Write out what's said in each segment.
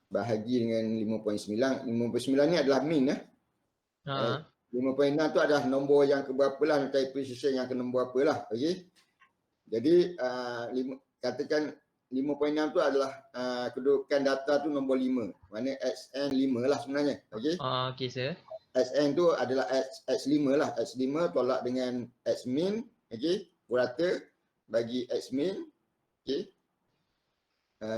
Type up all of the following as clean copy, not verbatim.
bahagi dengan 5.9. 5.9 ni adalah min ya. 5.6 tu adalah nombor yang keberapa lah, nak cari precision yang ke nombor berapa lah. Okey. Jadi katakan 5.6 tu adalah kedudukan data tu nombor 5. Maknanya XN 5 lah sebenarnya. Okey. Okey sir. XN tu adalah X5 lah. X5 tolak dengan X min. Okey. Purata bagi X min. Okey.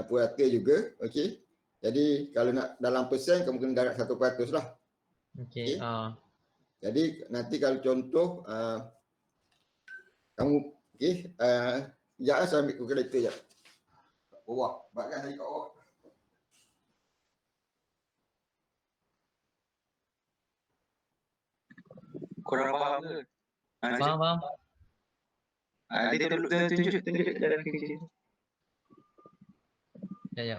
Purata juga. Okey. Jadi kalau nak dalam persen, kamu kena darab 1% lah. Okey. Jadi nanti kalau contoh kamu okey, sekejap lah saya ambil kalkulator sekejap. Bawah, bagian saya kat bawah. Korang faham ke? Faham. Dia tunjuk dalam kerja. Ya.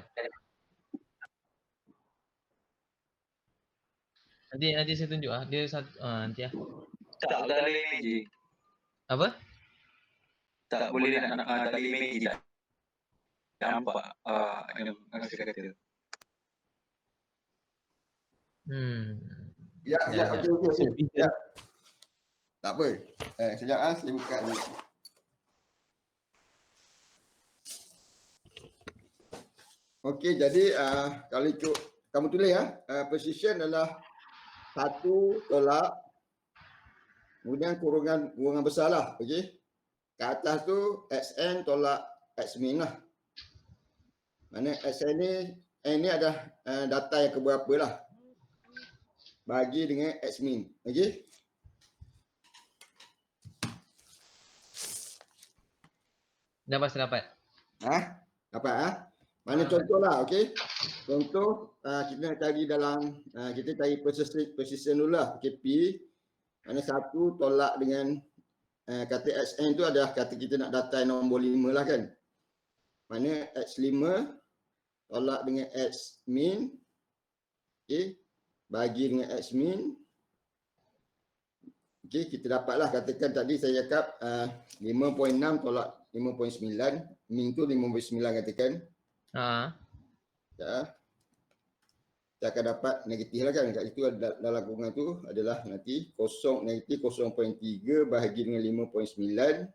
Nanti saya tunjuk dia satu nanti lah. Tak boleh image. Apa? Tak boleh nak tak boleh image tak. Nampak yang saya kata. Ya, okey. Ya. Tak apa. Sekejap saya buka dulu. Okey, jadi kalau ikut kamu tulis precision adalah 1 tolak kemudian kurungan besar lah. Okey. Kat atas tu XN tolak X min lah. Mana XN ni ada data yang keberapa lah. Bagi dengan X min. Okey. Dapat. Dapat Mana contohlah, okey. Contoh kita nak cari dalam kita cari precision dulu lah. Okay, P. Mana 1 tolak dengan kata XN tu adalah kata kita nak data nombor 5 lah kan. Mana X5 tolak dengan X min. Okey. Bagi dengan X min. Okey, kita dapatlah katakan tadi saya cakap 5.6 tolak 5.9. Min tu 5.9 katakan. Ya. Kita akan dapat negatif lah kan. Kat situ dalam kurungan tu adalah nanti negatif 0.3 bahagi dengan 5.9.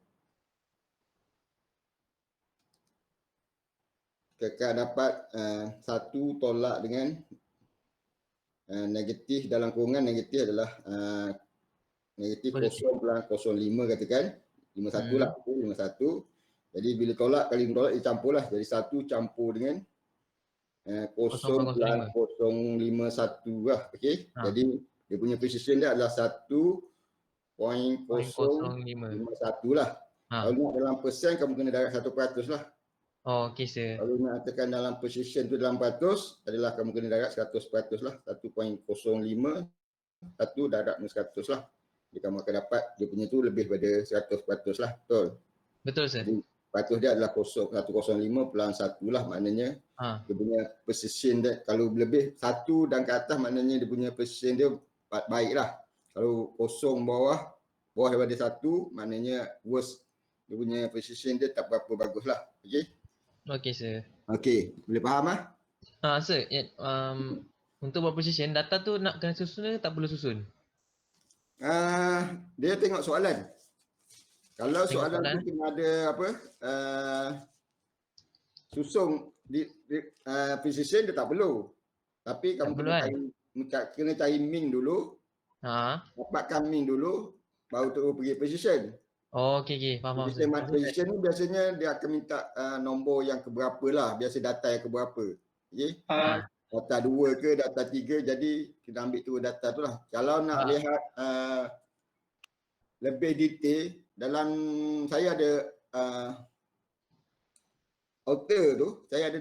Kita akan dapat 1 tolak dengan negatif dalam kurungan negatif adalah negatif 0.05 katakan. 51 lah. 51. Jadi bila tolak kali tolak dia campur lah. Jadi 1 campur dengan 0.051 lah. Okey. Jadi dia punya precision dia adalah 1.051 lah. Kalau nak dalam persen kamu kena darab 1% lah. Okey sir. Kalau nak katakan dalam precision tu dalam ratus adalah kamu kena darab 100% lah. 1.05 1 darab dengan 100 lah. Jadi kamu akan dapat dia punya tu lebih pada 100% lah. Betul sir. Jadi patuh dia adalah 105 pelan 1 lah, maknanya dia punya precision dia kalau lebih 1 dan ke atas maknanya dia punya precision dia baik lah. Kalau kosong bawah daripada 1 maknanya worst, dia punya precision dia tak berapa bagus lah. Okey sir. Okey, boleh faham sir, untuk buat precision data tu nak kena susun ke tak perlu susun? Dia tengok soalan. Kalau soalan tu kena ada susung precision dia tak perlu. Tapi kamu kena cari min dulu. Dapatkan min dulu baru terus pergi precision. Okey, faham. Precision ni biasanya dia akan minta nombor yang keberapa lah, biasa data yang keberapa. Okey. Data 2 ke data 3, jadi kita ambil tu data tu lah. Kalau nak lihat lebih detail dalam saya ada author tu, saya ada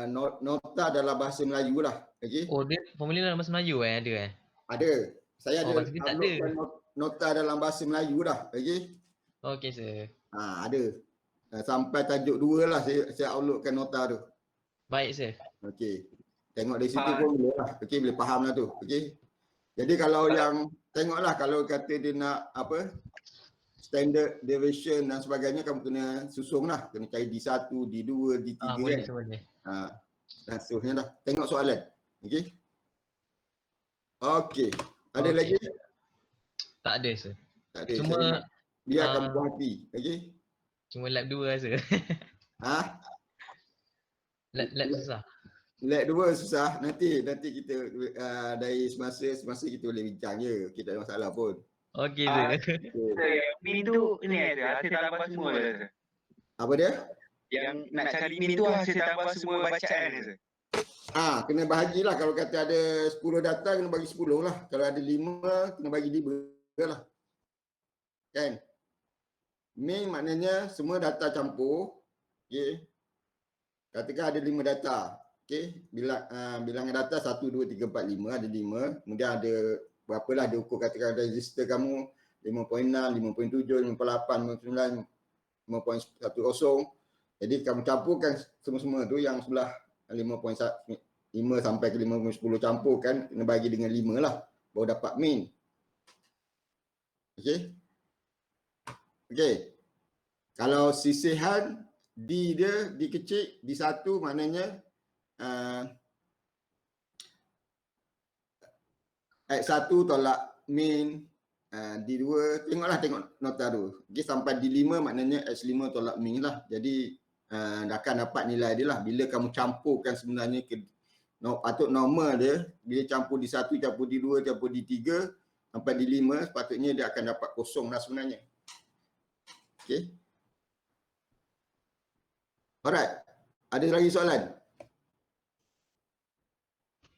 nota dalam bahasa Melayu lah. Okey. Dia formulir dalam bahasa Melayu ada Ada. Saya ada nota dalam bahasa Melayu dah. Okey sir. Ada. Sampai tajuk 2 lah saya uploadkan nota tu. Baik sir. Okey. Tengok dari situ pun boleh lah. Okey, boleh faham lah tu. Okey. Jadi kalau yang tengoklah kalau kata dia nak standard deviation dan sebagainya, kamu kena susung lah. Kena cari D1, D2, D3 boleh. Dan seterusnya dah. Tengok soalan. Okey. Okey. Ada Okey. lagi? Tak ada sir. Tak ada. Cuma, Saya nak biarkan ah, puas hati. Okey. Cuma lab 2 rasa. Lab susah. Lab 2 susah. Nanti kita dari semasa kita boleh bincang je. Okey, tak ada masalah pun. Okey Ah, sir. Min tu ni hasil tambah semua je. Apa dia? Yang nak cari min tu hasil tambah semua bacaan je. Kena bahagilah. Kalau kata ada 10 data, kena bagi 10 lah. Kalau ada 5, kena bagi 5 lah. Kan? Min maknanya semua data campur. Okey. Katakan ada 5 data. Okey. Bilangan data 1, 2, 3, 4, 5. Ada 5. Kemudian ada berapalah dia ukur, katakan register kamu 5.6, 5.7, 5.8, 5.9, 5.10. Jadi kamu campurkan semua-semua tu yang sebelah 5 sampai ke 5.10 campurkan, kena bagi dengan 5 lah. Baru dapat min. Okey. Okey. Kalau sisihan D dia, D kecil, D1 maknanya X1 tolak min, D2, tengok nota tu. Okey, sampai D5 maknanya X5 tolak min lah. Jadi akan dapat nilai dia lah. Bila kamu campurkan sebenarnya patut normal dia, bila campur D1, campur D2, campur D3 sampai D5, sepatutnya dia akan dapat kosong lah sebenarnya. Okey. Alright. Ada lagi soalan?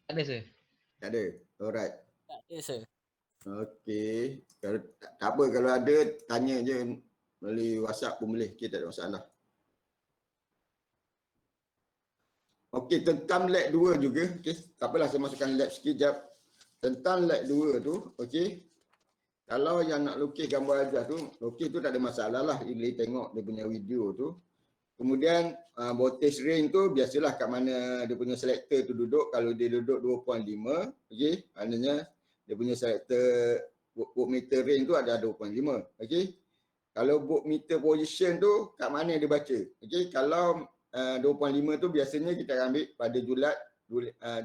Tak ada sir. Tak ada. Alright. Tak ada sir. Okey. Kalau tak apa, kalau ada tanya je melalui WhatsApp pun boleh. Okey, tak ada masalah. Okey, tentang lab 2 juga. Okey, tak apalah saya masukkan lab sikit jap. Tentang lab 2 tu, okey. Kalau yang nak lukis gambar ajar tu, lukis tu tak ada masalah lah. You boleh tengok dia punya video tu. Kemudian voltage range tu biasalah kat mana dia punya selector tu duduk. Kalau dia duduk 2.5, okey, maknanya dia punya selector voltmeter range tu ada 2.5, okey. Kalau voltmeter position tu kat mana dia baca? Okey, kalau 2.5 tu biasanya kita ambil pada julat,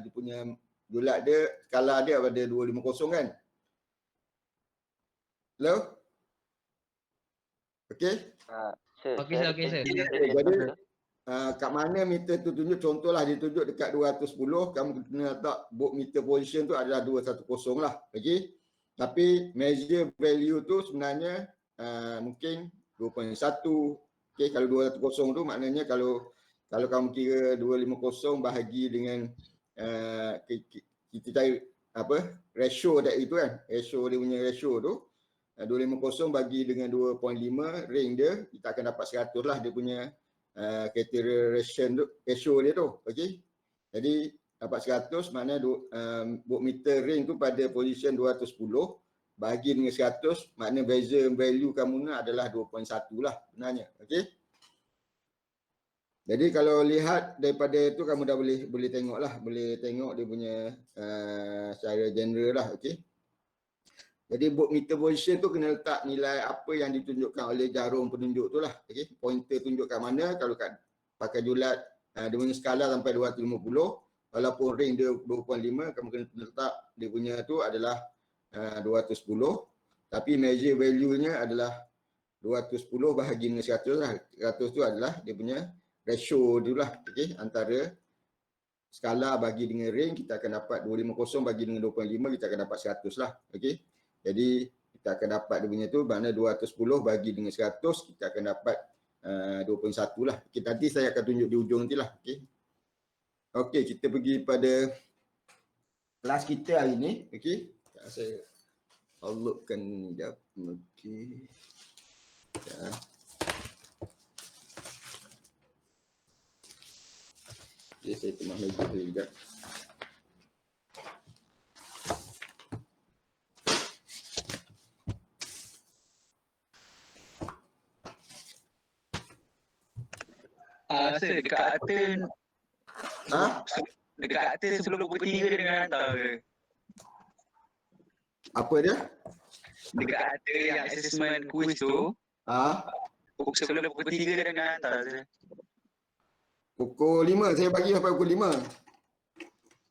dia punya julat dia, skala dia pada 250 kan? Hello? Okey? Okey sir. Jadi kat mana meter tu tunjuk, contohlah dia tunjuk dekat 210, kamu kena letak voltmeter position tu adalah 210 lah. Okey. Tapi measure value tu sebenarnya mungkin 2.1. Okey, kalau 210 tu maknanya kalau kamu kira 250 bahagi dengan kita cari apa? Ratio tadi tu kan. Ratio dia punya ratio tu 250 bagi dengan 2.5 range dia, kita akan dapat 100 lah dia punya ratio dia tu. Okey. Jadi dapat 100 maknanya voltmeter range tu pada position 210 bagi dengan 100 maknanya beza value kamu ni adalah 2.1 lah sebenarnya. Okey. Jadi kalau lihat daripada tu kamu dah boleh tengok lah, boleh tengok dia punya secara general lah. Okey. Jadi voltmeter position tu kena letak nilai apa yang ditunjukkan oleh jarum penunjuk tu lah. Okay. Pointer tunjuk kat mana, kalau pakai julat dia punya skala sampai 250, walaupun range dia 2.5, kamu kena letak dia punya tu adalah 210. Tapi measure value-nya adalah 210 bahagi dengan 100 lah. 100 tu adalah dia punya ratio tu lah. Okay. Antara skala bagi dengan range, kita akan dapat 250 bagi dengan 2.5, kita akan dapat 100 lah. Okay. Jadi kita akan dapat dia punya tu, mana 210 bagi dengan 100, kita akan dapat 2.1 lah. Okay, nanti saya akan tunjuk di ujung nanti lah. Okay. Okey, kita pergi pada kelas kita hari ni. Okey. Saya uploadkan ni jap. Okey. Ya. Okay, saya tengah meja dulu juga. Dekat atas dekat atas sebelum pukul 3 dengan hantar ke? Apa dia? Dekat atas yang assessment quiz tu, sebelum pukul 3 dengan hantar je. Pukul 5, saya bagi sampai pukul 5.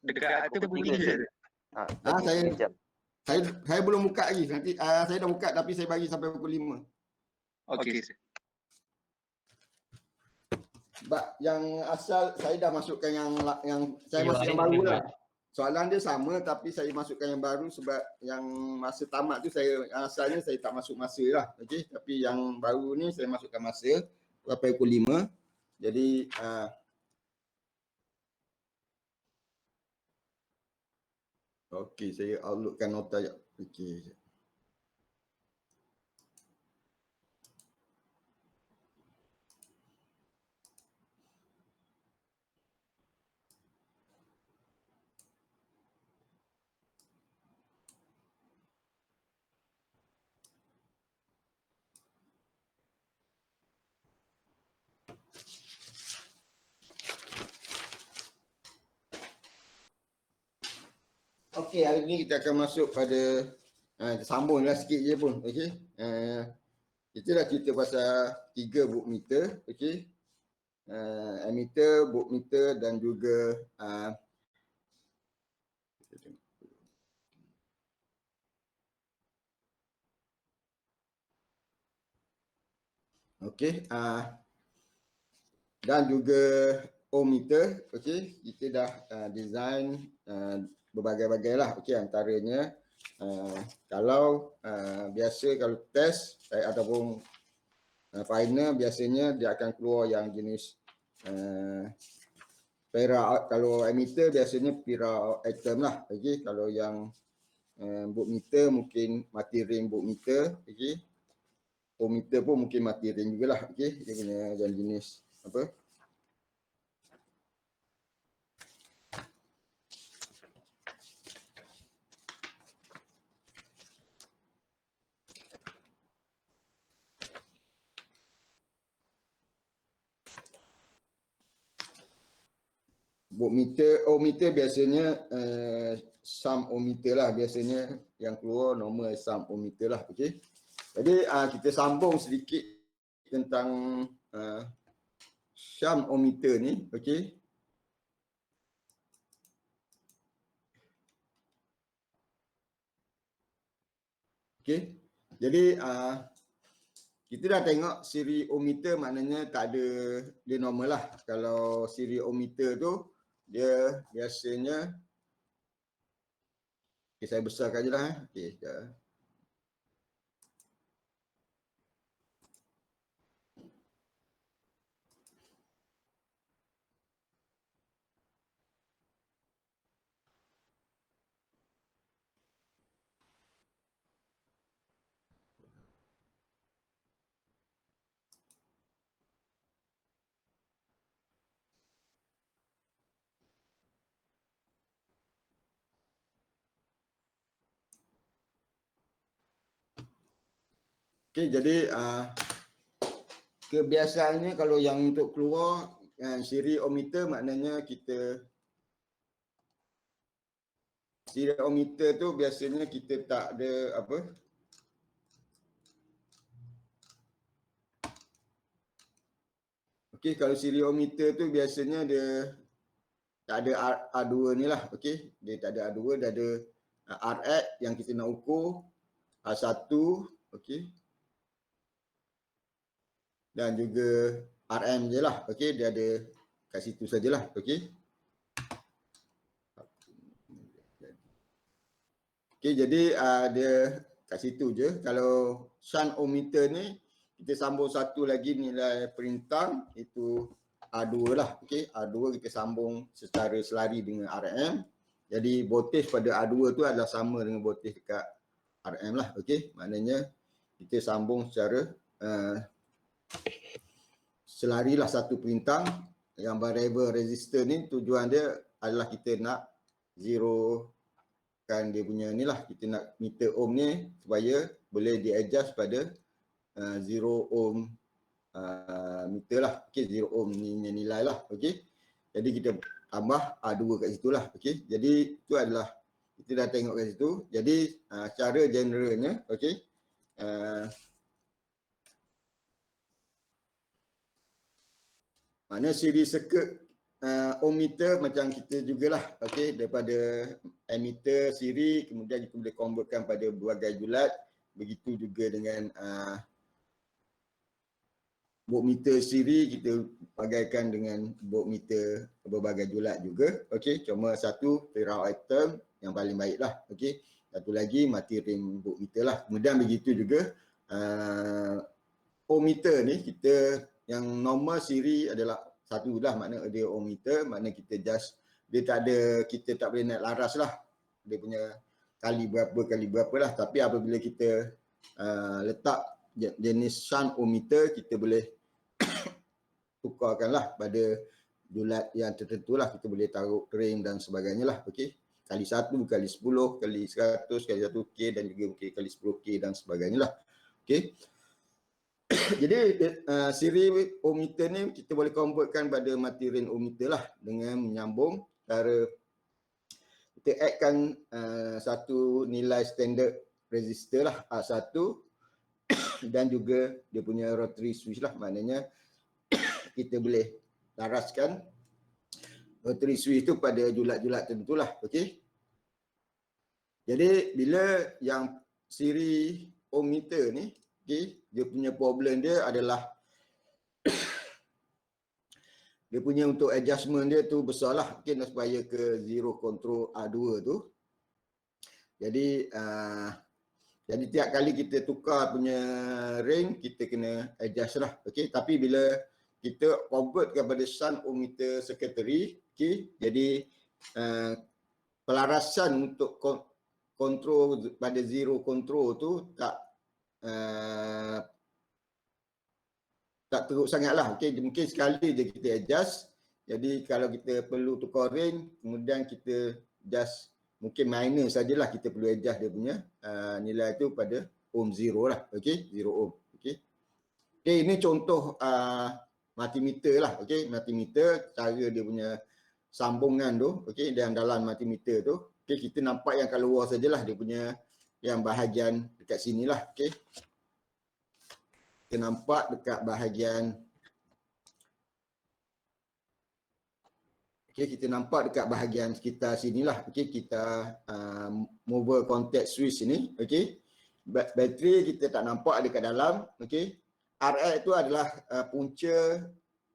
Dekat tu Pukul bunyi 3 je. je. Lagi saya- 3 jam. Saya belum buka lagi. Nanti saya dah buka tapi saya bagi sampai pukul 5. Okey, sir. Sebab yang asal saya dah masukkan yang saya Ya, masuk yang ini baru boleh lah. Soalan dia sama tapi saya masukkan yang baru sebab yang masa tamat tu saya asalnya saya tak masuk masa lah. Okey, tapi yang baru ni saya masukkan masa sampai pukul 5. Jadi okey, saya uploadkan nota je. Okey. Okey, hari ni kita akan masuk pada sambunglah sikit je pun. Okey. Kita dah cerita pasal 3 voltmeter, okey. Ammeter, voltmeter dan juga okey, dan juga ohmmeter. Okey, kita dah design berbagai-bagai lah. Okey, antaranya kalau biasa kalau test ataupun final biasanya dia akan keluar yang jenis kalau ammeter biasanya atom lah. Okey, kalau yang voltmeter mungkin mati ring voltmeter. Okey, ohmmeter pun mungkin mati ring jugalah. Okey, dia punya jenis apa. Ohmmeter biasanya sum ohmmeter lah biasanya yang keluar normal sum ohmmeter lah. Okey. Jadi kita sambung sedikit tentang sum ohmmeter ni. Okey. Okey. Jadi kita dah tengok siri ohmmeter maknanya tak ada, dia normal lah. Kalau siri ohmmeter tu dia biasanya saya besarkan je lah. Okey, sekejap. Okey, jadi kebiasaannya kalau yang untuk keluar siri ohmmeter maknanya siri ohmmeter tu biasanya kita tak ada apa. Okey, kalau siri ohmmeter tu biasanya dia tak ada R2 ni lah. Okey, dia tak ada R2, dia ada Rx yang kita nak ukur, R1, okey. Dan juga RM je lah. Okey, dia ada kat situ sajalah. Okey. Okey, jadi dia kat situ je. Kalau shunt ohmmeter ni kita sambung satu lagi nilai perintang itu R2 lah. Okey, R2 kita sambung secara selari dengan RM. Jadi voltage pada R2 tu adalah sama dengan voltage dekat RM lah. Okey, maknanya kita sambung secara selari lah satu perintang. Yang variable resistor ni tujuan dia adalah kita nak zero kan dia punya ni lah, kita nak meter ohm ni supaya boleh di-adjust pada 0 ohm meter lah. Okey, 0 ohm ni nilai lah. Okey, jadi kita tambah R2 kat situ lah. Okey, jadi itu adalah kita dah tengok kat situ. Jadi cara generalnya, okey, Maknanya siri circuit ohmmeter macam kita jugalah, okey, daripada emitter siri, kemudian kita boleh convertkan pada berbagai julat. Begitu juga dengan voltmeter siri, kita bagaikan dengan voltmeter berbagai julat juga. Okey, cuma satu ferroatom yang paling baiklah. Okey, satu lagi mati ring voltmeter lah. Kemudian begitu juga ohmmeter ni, kita yang normal siri adalah satu lah, makna dia ohmmeter, makna kita just, dia tak ada, kita tak boleh naik laras lah dia punya kali berapa lah. Tapi apabila kita letak jenis shunt ohmmeter, kita boleh tukarkanlah pada julat yang tertentu lah, kita boleh taruh ring dan sebagainya lah. Okey, kali 1, kali 10, kali 100, kali 1K dan juga mungkin kali 10K dan sebagainya lah. Okey. Jadi siri ohmmeter ni kita boleh convertkan pada mati ring ohmmeter lah dengan menyambung cara kita addkan satu nilai standard resistor lah R1 dan juga dia punya rotary switch lah, maknanya kita boleh laraskan rotary switch tu pada julat-julat tertentu lah. Okey. Jadi bila yang siri ohmmeter ni, okey, dia punya problem dia adalah dia punya untuk adjustment dia tu besarlah, mungkin supaya ke zero control R2 tu. Jadi tiap kali kita tukar punya ring, kita kena adjust lah. Okey, tapi bila kita convert kepada shunt ohmmeter circuitry, okey, jadi pelarasan untuk kontrol pada zero control tu tak teruk sangatlah. Okey, mungkin sekali je kita adjust. Jadi kalau kita perlu tukar ring, kemudian kita just mungkin minor sajalah kita perlu adjust dia punya nilai tu pada ohm zero lah. Okey, zero ohm. Okey. Okey, ini contoh multimeter lah. Okey, multimeter, cara dia punya sambungan tu, okey, dan dalam multimeter tu. Okey, kita nampak yang kat luar sajalah dia punya yang bahagian dekat sinilah. Okey. Kita nampak dekat bahagian, okey, kita nampak dekat bahagian sekitar sinilah. Okey, kita mover contact switch ni. Okey, bateri kita tak nampak ada kat dalam. Okey, RX tu adalah punca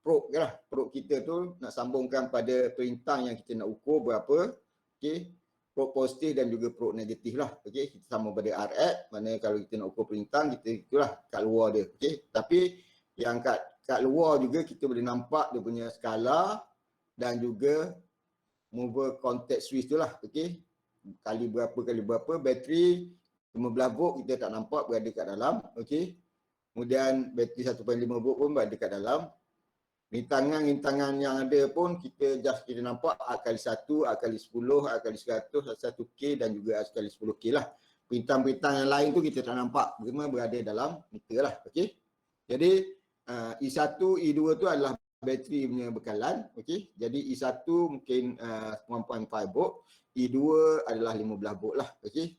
probe lah. Probe kita tu nak sambungkan pada perintah yang kita nak ukur berapa. Okey, probe positif dan juga probe negatif lah. Okey, kita sambung pada RX, mana kalau kita nak ukur perintah, kita itulah kat luar dia. Okey, tapi yang kat luar juga kita boleh nampak dia punya skala dan juga mover contact switch tu lah. Okey, kali berapa, bateri 15 volt kita tak nampak berada kat dalam. Okey, kemudian bateri 1.5 volt pun berada kat dalam. Rintangan-rintangan yang ada pun kita nampak R kali 1, R kali 10, R kali 100, R1K dan juga R kali 10K lah. Perintah-perintah yang lain tu kita tak nampak, semua berada dalam meter lah. Okey. Jadi I1, I2 tu adalah bateri punya bekalan. Okey. Jadi I1 mungkin 1.5 volt, I2 adalah 15 volt lah. Okey.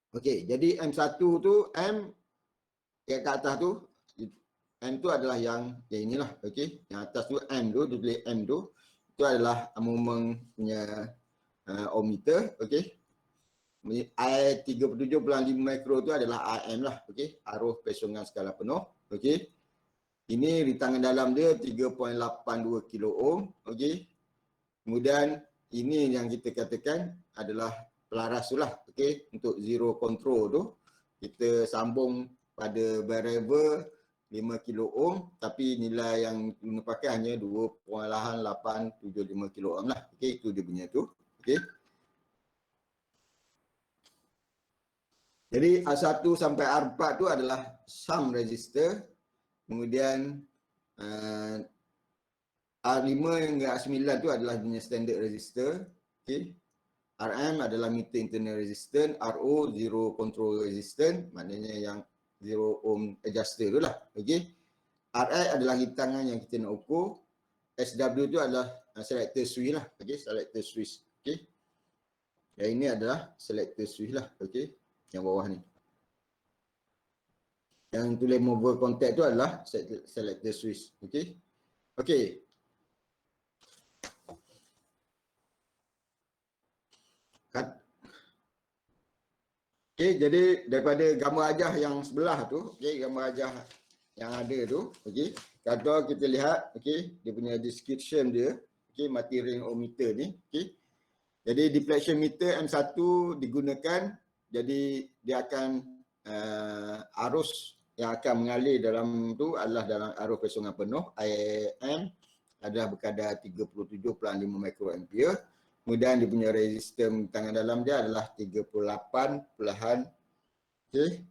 Okey, jadi M1 tu, M yang kat atas tu, M tu adalah yang inilah. Okey, yang atas tu M tu, dia tulis M tu, itu adalah moment punya ohmmeter. Okey, I 37.5 mikro tu adalah AM lah. Okey, arus pesongan skala penuh. Okey, ini rintangan dalam dia 3.82 kilo ohm. Okey, kemudian ini yang kita katakan adalah pelaras tu lah. Okey, untuk zero control tu kita sambung pada variable 5 kilo ohm, tapi nilai yang guna pakai hanya 2.875 kilo ohm lah. Okey, itu dia punya tu. Okey. Jadi R1 sampai R4 tu adalah sum resistor. Kemudian R5 hingga R9 tu adalah punya standard resistor. Okey. RM adalah meter internal resistance, RO zero control resistance, maknanya yang zero ohm adjuster tu lah. Okey. RX adalah rintangan yang kita nak ukur. SW tu adalah selector switch lah. Okey, selector switch. Okey. Yang ini adalah selector switch lah. Okey. Yang bawah ni. Yang tulis mover contact tu adalah selector switch. Okey. Okey. Okey, jadi daripada gambar ajah yang sebelah tu, okey, gambar ajah yang ada tu, okey. Kalau kita lihat, okey, dia punya description dia, okey, mati ring ohmmeter ni, okey. Jadi deflection meter M1 digunakan, jadi dia akan arus yang akan mengalir dalam tu adalah dalam arus pesungan penuh, IAM adalah berkadar 37.5 mikroampere. Kemudian dia punya resistor tangan dalam dia adalah 38 pelahan, okey,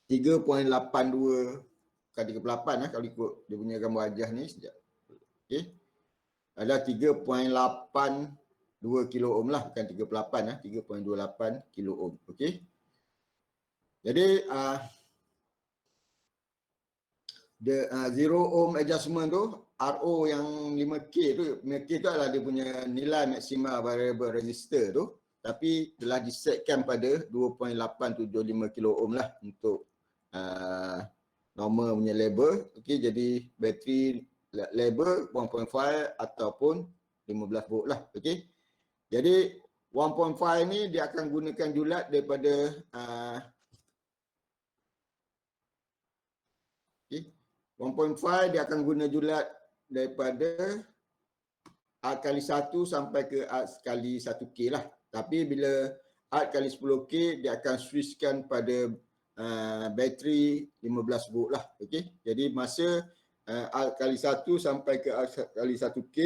3.82 kali 38 kalau ikut dia punya gambar ajah ni sekejap. Okey. Adalah 3.82 kilo ohm lah, bukan 38 3.28 kilo ohm. Okey. Jadi zero ohm adjustment tu, RO yang 5K tu, 5K tu adalah dia punya nilai maksimal variable resistor tu, tapi telah disetkan pada 2.875 kilo ohm lah untuk normal punya label. Okey, jadi bateri label 1.5 ataupun 15 volt lah. Okey. Jadi 1.5 ni dia akan gunakan julat daripada okey. 1.5 dia akan guna julat daripada R kali 1 sampai ke R kali 1K lah. Tapi bila R kali 10K dia akan switchkan pada bateri 15 volt lah. Okey. Jadi masa R kali 1 sampai ke R kali 1K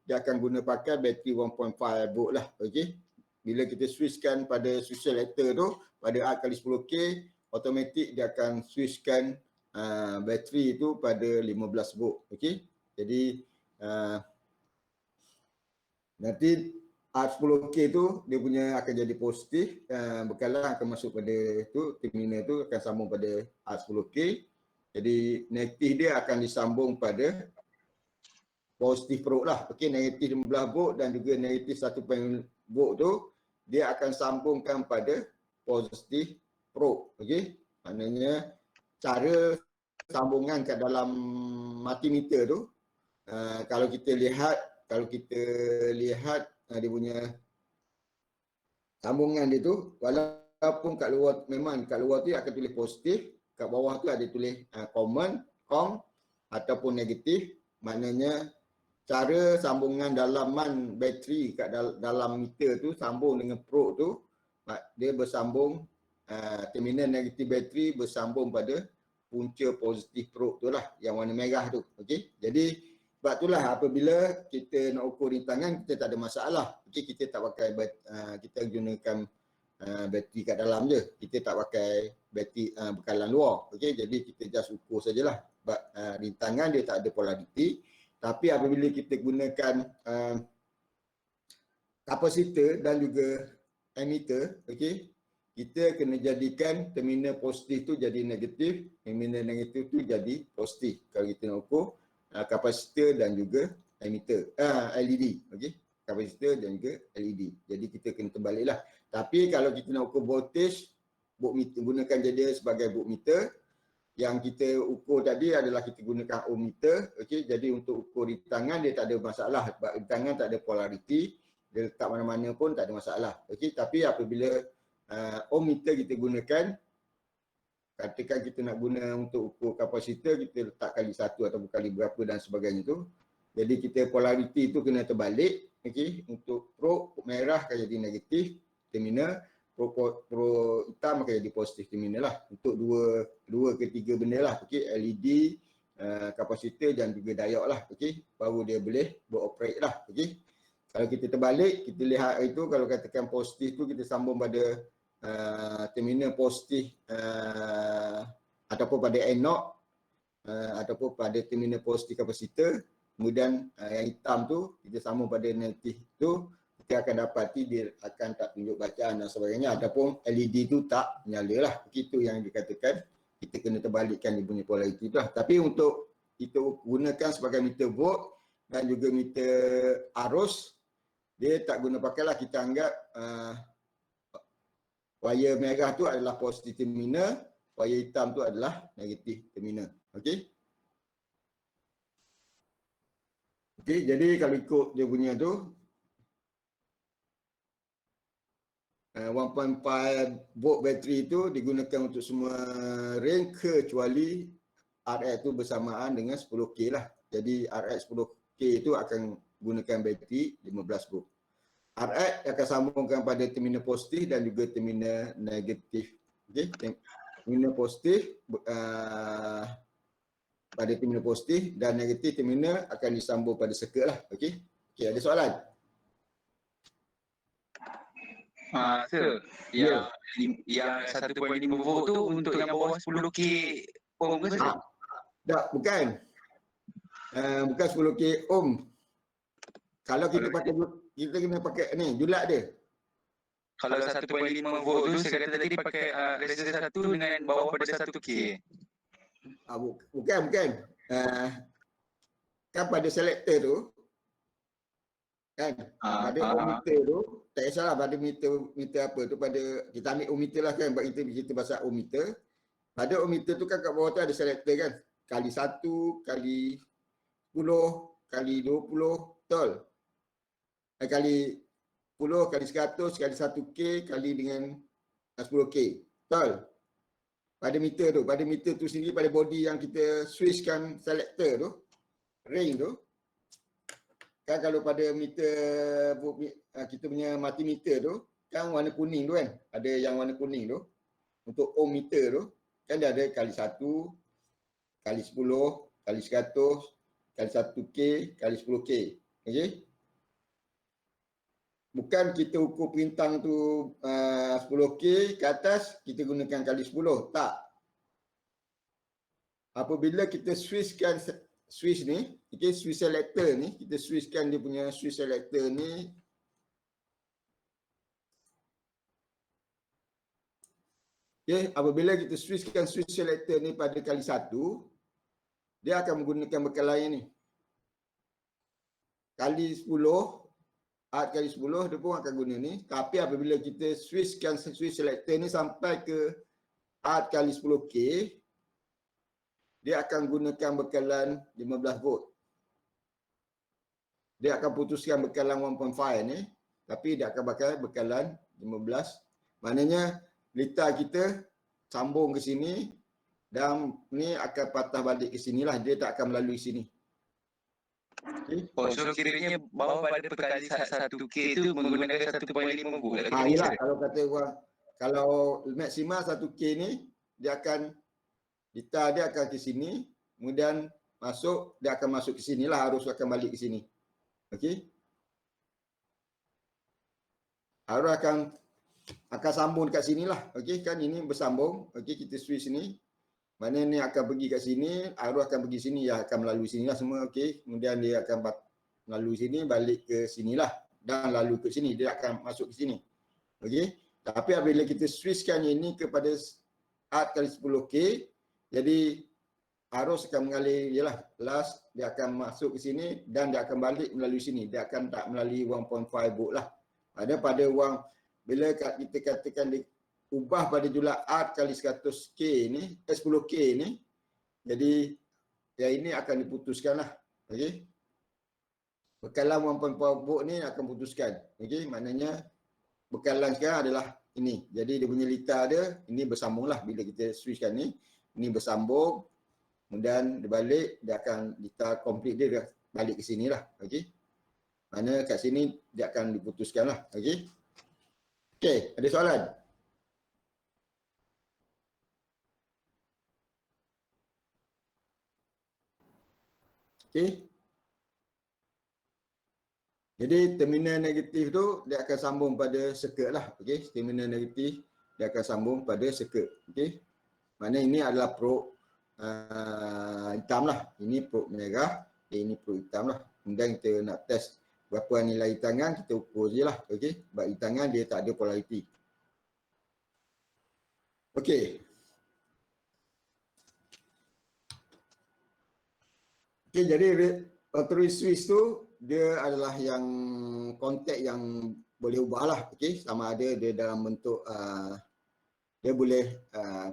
dia akan guna pakai bateri 1.5 volt lah. Okey. Bila kita switchkan pada switch selector tu pada R kali 10K, automatik dia akan switchkan bateri itu pada 15 volt. Okey. Jadi nanti R10K tu dia punya akan jadi positif, bekalan akan masuk pada tu, terminal tu akan sambung pada R10K. Jadi negatif dia akan disambung pada positif probe lah. Okey, negatif 15 volt dan juga negatif 1 volt tu dia akan sambungkan pada positif probe. Okey. Maknanya cara sambungan kat dalam multimeter tu, kalau kita lihat dia punya sambungan dia tu, walaupun kat luar, memang kat luar tu akan tulis positif, kat bawah tu ada tulis common, com ataupun negatif. Maknanya cara sambungan dalaman bateri kat dalam meter tu sambung dengan probe tu, dia bersambung, terminal negatif bateri bersambung pada punca positif probe tu lah, yang warna merah tu. Okey. Jadi sebab itulah apabila kita nak ukur rintangan kita tak ada masalah. Okey, kita tak pakai kita gunakan bateri kat dalam je. Kita tak pakai bateri bekalan luar. Okey, jadi kita just ukur sajalah. Sebab rintangan dia tak ada polariti. Tapi apabila kita gunakan kapasitor dan juga emitter, okey, kita kena jadikan terminal positif tu jadi negatif, terminal negatif tu jadi positif. Kalau kita nak ukur kapasitor dan juga emitter, LED, okey, kapasitor dan juga LED. Jadi kita kena terbaliklah. Tapi kalau kita nak ukur voltage, voltmeter gunakan jadi sebagai voltmeter. Yang kita ukur tadi adalah kita gunakan ohmmeter. Okey, jadi untuk ukur rintangan dia tak ada masalah sebab rintangan tak ada polariti, dia letak mana-mana pun tak ada masalah. Okey, tapi apabila ohmmeter kita gunakan, katakan kita nak guna untuk ukur kapasitor, kita letak kali 1 atau kali berapa dan sebagainya tu. Jadi kita polariti tu kena terbalik. Okey, untuk probe merah akan jadi negatif terminal, pro hitam akan jadi positif terminal lah. Untuk dua ke tiga benda lah. Okey, LED, kapasitor dan juga diode lah. Okey, baru dia boleh beroperate lah. Okey. Kalau kita terbalik, kita lihat itu, kalau katakan positif tu kita sambung pada terminal positif ataupun pada anode ataupun pada terminal positif kapasitor. Kemudian yang hitam tu kita sambung pada negatif tu, kita akan dapati dia akan tak tunjuk bacaan dan sebagainya, ataupun LED tu tak menyala lah. Begitu yang dikatakan kita kena terbalikkan dia punya polariti tu lah. Tapi untuk kita gunakan sebagai meter volt dan juga meter arus, dia tak guna pakailah. Kita anggap wire merah tu adalah positif terminal, wire hitam tu adalah negatif terminal. Okey. Okey, jadi kalau ikut dia punya tu 1.5 volt bateri itu digunakan untuk semua ring kecuali RX tu bersamaan dengan 10K lah. Jadi RX 10K itu akan gunakan bateri 15 volt. RX akan sambungkan pada terminal positif dan juga terminal negatif. Okey, terminal positif pada terminal positif dan negatif terminal akan disambung pada circuit lah. Okey. Okey, ada soalan? Sir, Ya. yang 1.5 volt tu untuk yang bawah 10K ohm ke sir? Tak, bukan. Bukan 10K ohm. Kalau kita pakai, kita kena pakai ni, julat dia. Kalau 1.5 volt tu saya kata tadi pakai resistor 1 dengan bawah pada 1K. Bukan. Kan pada selector tu, kan, pada ohmmeter tu, tak kisahlah pada meter apa tu, pada kita ambil ohmmeter lah kan, sebab kita pasal ohmmeter. Pada ohmmeter tu kan kat bawah tu ada selector kan, kali 1, kali 10, kali 20, betul? Kali 10, kali 100, kali 1K, kali dengan 10K, betul? Pada meter tu sendiri, pada body yang kita switchkan selector tu, ring tu, kan kalau pada meter kita punya multimeter tu kan warna kuning tu kan, ada yang warna kuning tu untuk ohm meter tu kan dia ada kali 1, kali 10, kali 100, kali 1K, kali 10K. Okey, bukan kita ukur perintang tu 10K ke atas kita gunakan kali 10, tak. Apabila kita switchkan switch ni, okay, switch selector ni, kita switchkan dia punya switch selector ni. Okay, apabila kita switchkan switch selector ni pada kali 1, dia akan menggunakan bekalan yang ni. Kali 10, art kali 10 dia pun akan guna ni. Tapi apabila kita switchkan switch selector ni sampai ke art kali 10K, dia akan gunakan bekalan 15 volt. Dia akan putuskan bekalan 1.5 ni, tapi dia akan pakai bekalan 15. Maknanya litar kita sambung ke sini dan ni akan patah balik ke sinilah, dia tak akan melalui sini. Okay. So kiranya bawah pada perkali 1K tu menggunakan 1.5 volt. Yelah, kalau kata orang, kalau maksimal 1K ni, dia akan, litar dia akan ke sini, kemudian masuk, dia akan masuk ke sinilah, arus akan balik ke sini. Okey. Arus akan sambung dekat sinilah. Okey, kan ini bersambung. Okey, kita switch ni. Mana ni akan pergi kat sini, arus akan pergi sini, ya akan melalui sinilah semua. Okey, kemudian dia akan melalui sini, balik ke sinilah dan lalu ke sini, dia akan masuk ke sini. Okey. Tapi apabila kita switchkan ini kepada art kali 10K, jadi arus akan mengalir, ialah last, dia akan masuk ke sini dan dia akan balik melalui sini. Dia akan tak melalui 1.5 volt lah. Ada pada bila kita katakan diubah pada julat art kali 100K ni, 10K ni, jadi yang ini akan diputuskan lah. Okey. Bekalan 1.5 volt ni akan putuskan. Okey, maknanya bekalan sekarang adalah ini. Jadi dia punya litar dia, ini bersambung lah. Bila kita switchkan ni, ini bersambung. Kemudian dia balik, dia akan litar komplit dia balik ke sini lah. Okey. Mana kat sini dia akan diputuskan lah. Okey. Okey, ada soalan? Okey. Jadi terminal negatif tu dia akan sambung pada circuit lah. Okey, terminal negatif dia akan sambung pada circuit. Okey. Mana ini adalah probe hitam lah. Ini probe merah, ini probe hitam lah. Kemudian kita nak test berapa nilai hitangan, kita ukur je lah. Okey, sebab hitangan dia tak ada polariti. Okey. Okey, jadi rotary switch tu dia adalah yang kontak yang boleh ubah lah. Okey, sama ada dia dalam bentuk dia boleh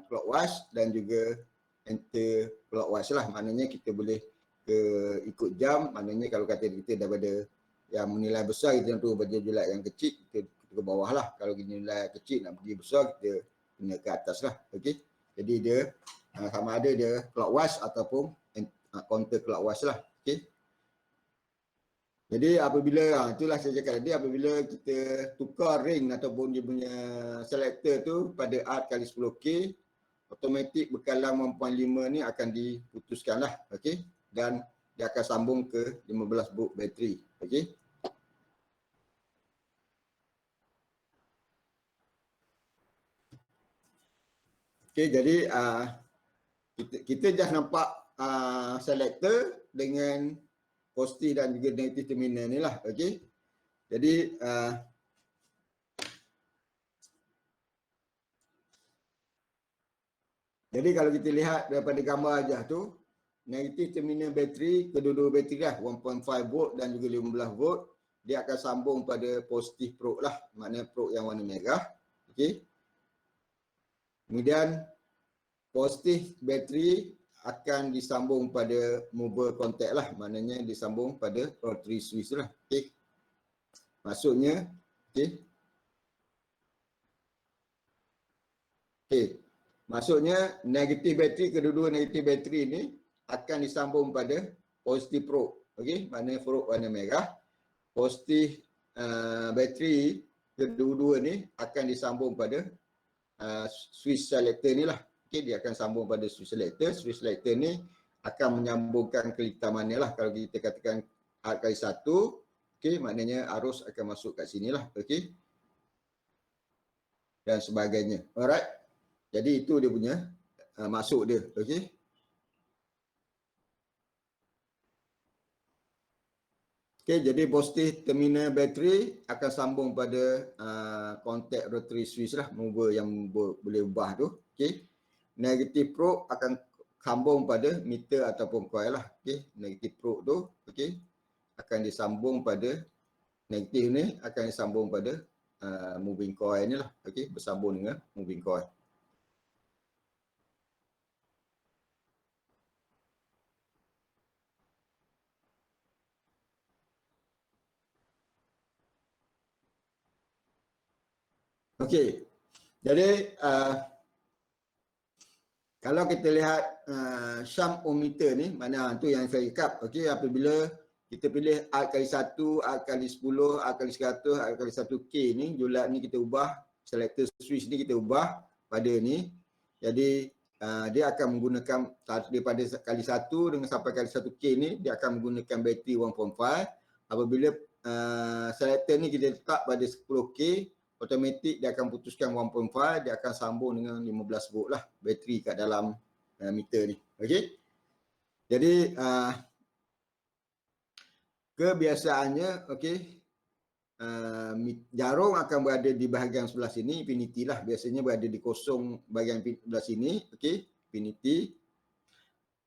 clockwise dan juga anti clockwise lah. Maknanya kita boleh ke ikut jam, maknanya kalau kata kita daripada yang nilai besar kita nak turun pada julat yang kecil, kita ke bawah lah. Kalau nilai kecil nak pergi besar, kita kena ke atas lah. Okey. Jadi dia sama ada dia clockwise ataupun counter clockwise lah. Okey. Jadi apabila, itulah saya cakap tadi, apabila kita tukar ring ataupun dia punya selector tu pada art kali 10K, automatik bekalan 1.5 ni akan diputuskan lah. Okey. Dan dia akan sambung ke 15 volt bateri. Okey. Okey, jadi kita just nampak selector dengan positif dan juga negatif terminal ni lah. Okey. Jadi kalau kita lihat daripada gambar aja tu, negatif terminal bateri, kedua-dua bateri lah 1.5 volt dan juga 15 volt, dia akan sambung pada positif probe lah, maknanya probe yang warna merah. Okey. Kemudian positif bateri akan disambung pada mover contact lah, maknanya disambung pada rotary switch lah. Okey. Maksudnya, okey. Okey. Maksudnya negatif bateri, kedua-dua negatif bateri ni akan disambung pada positif probe. Okey, maknanya probe warna merah. Positif bateri kedua-dua ni akan disambung pada switch selector ni lah. Okey, dia akan sambung pada switch selector. Switch selector ni akan menyambungkan ke litar mana lah. Kalau kita katakan R kali 1, okey, maknanya arus akan masuk kat sini lah. Okey. Dan sebagainya. Alright. Jadi itu dia punya maksud dia. Okey. Okey, jadi positif terminal bateri akan sambung pada kontak rotary switch lah, mover yang boleh ubah tu. Okey. Negatif probe akan sambung pada meter ataupun coil lah. Okey, negatif probe tu, okey, akan disambung pada negatif ni akan disambung pada moving coil ni lah. Okey, bersambung dengan moving coil. Okey. Jadi kalau kita lihat shunt ohmmeter ni, mana tu yang saya cakap. Okey, apabila kita pilih R kali 1, R kali 10, R kali 100, R kali 1K ni, julat ni kita ubah, selector switch ni kita ubah pada ni. Jadi dia akan menggunakan daripada kali 1 dengan sampai kali 1K ni, dia akan menggunakan bateri 1.5. Apabila selector ni kita letak pada 10K, automatik dia akan putuskan 1.5, dia akan sambung dengan 15 volt lah bateri kat dalam meter ni. Okey. Jadi kebiasaannya, okey, jarum akan berada di bahagian sebelah sini, infinity lah, biasanya berada di kosong bahagian sebelah sini. Okey, infinity.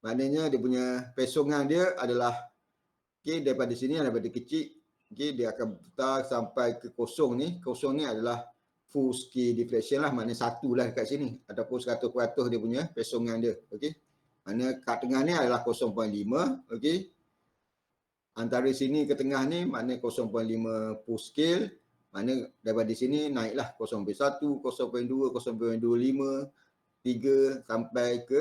Maknanya dia punya pesongan dia adalah, okey, daripada sini, daripada kecil, okey, dia akan putar sampai ke kosong ni. Kosong ni adalah full scale deflection lah, maknanya satu lah kat sini, ataupun 100% dia punya pesongan dia. Okey, maknanya kat tengah ni adalah 0.5. okey, antara sini ke tengah ni maknanya 0.5 full scale, maknanya daripada sini naiklah 0.1, 0.2, 0.25, 3 sampai ke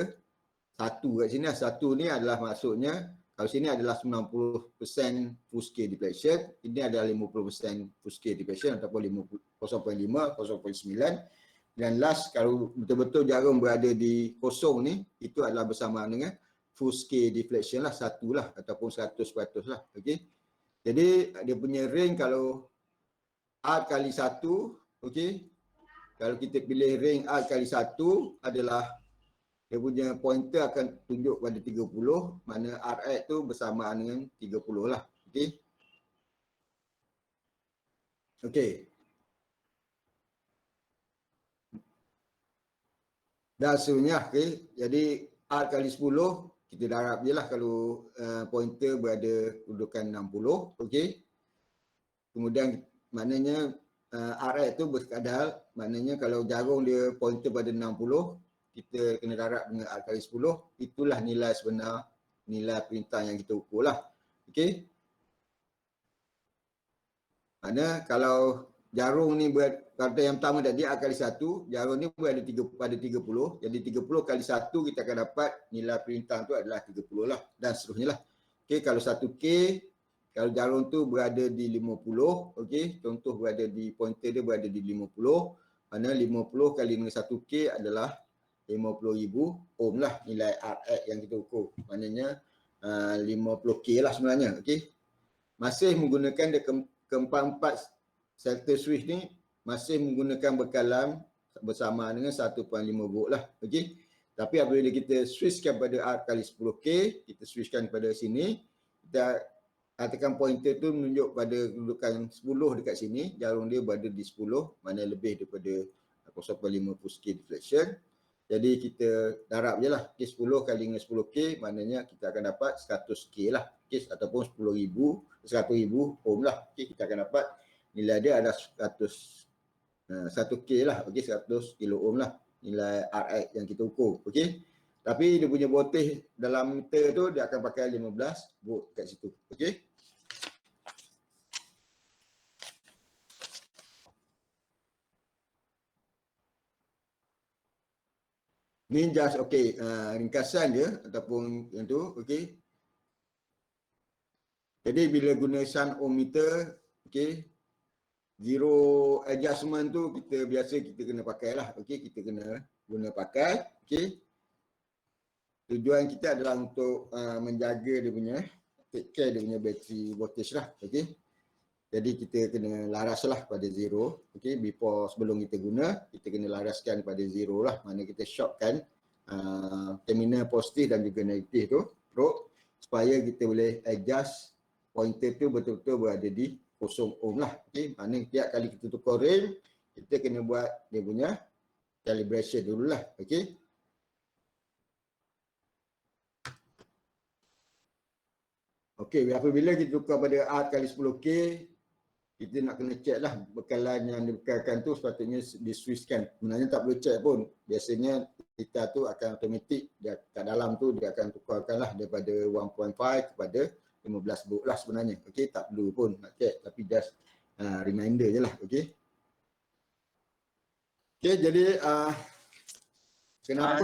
1 kat sini lah. 1 ni adalah maksudnya, kalau sini adalah 90% full scale deflection, ini adalah 50% full scale deflection ataupun 0.5, 0.9. Dan last, kalau betul-betul jarum berada di kosong ni, itu adalah bersamaan dengan full scale deflection lah, 1 lah ataupun 100% lah. Okey. Jadi dia punya range kalau R kali 1, okey, kalau kita pilih range R kali 1 adalah dia punya pointer akan tunjuk pada 30, mana RX tu bersamaan dengan 30 lah. Okey. Okey. Dan seterusnya, okey. Jadi R kali 10, kita darab je lah kalau pointer berada kedudukan 60. Okey. Kemudian maknanya RX tu berkadar, maknanya kalau jarum dia pointer pada 60, kita kena darab dengan R kali 10, itulah nilai sebenar nilai perintah yang kita ukur lah. Okey. Mana kalau jarum ni kata yang pertama tadi A kali 1, jarum ni berada pada 30. Jadi 30 kali 1 kita akan dapat nilai perintah tu adalah 30 lah dan seterusnya lah. Okey, kalau 1K, kalau jarum tu berada di 50, okey, contoh berada di pointer dia berada di 50, mana 50 kali dengan 1K adalah 50,000 ohm lah nilai Rx yang kita ukur. Maknanya 50K lah sebenarnya, okey. Masih menggunakan keempat-empat sector switch ni masih menggunakan bekalan bersama dengan 1.5 volt lah. Okey. Tapi apabila kita switchkan pada R kali 10K, kita switchkan pada sini, kita katakan pointer tu menunjuk pada kedudukan 10 dekat sini, jarum dia berada di 10, mana lebih daripada 0.5 K deflection. Jadi kita darab je lah. Okay, 10 kali dengan 10K, maknanya kita akan dapat 100K lah. Okay, ataupun 100,000 ohm lah. Okay, kita akan dapat nilai dia adalah 100K lah. Okay, 100 kilo ohm lah nilai Rx yang kita ukur. Okay. Tapi dia punya voltage dalam meter tu dia akan pakai 15 volt kat situ. Okay. Ni just okey, ringkasan dia ataupun yang tu, okey. Jadi bila guna shunt ohm meter, okey, zero adjustment tu kita kena pakai lah, okey, kita kena guna pakai, okey. Tujuan kita adalah untuk menjaga dia punya, take care dia punya battery voltage lah, okey. Jadi kita kena laraslah pada zero, okey, sebelum kita guna, kita kena laraskan pada zero lah, mana kita shortkan terminal positif dan juga negatif tu, probe, supaya kita boleh adjust pointer tu betul-betul berada di 0 ohm lah, okey. Mana tiap kali kita tukar rail, kita kena buat dia punya calibration dululah, okey. Okey, apabila kita tukar pada R kali 10K, kita nak kena check lah bekalan yang dibekalkan tu sepatutnya diswitchkan. Sebenarnya tak perlu check pun. Biasanya kita tu akan automatik, dia kat dalam tu dia akan tukarkan lah daripada 1.5 kepada 15 volt lah sebenarnya. Okey, tak perlu pun nak check, tapi just reminder je lah. Okey. Okey, jadi kenapa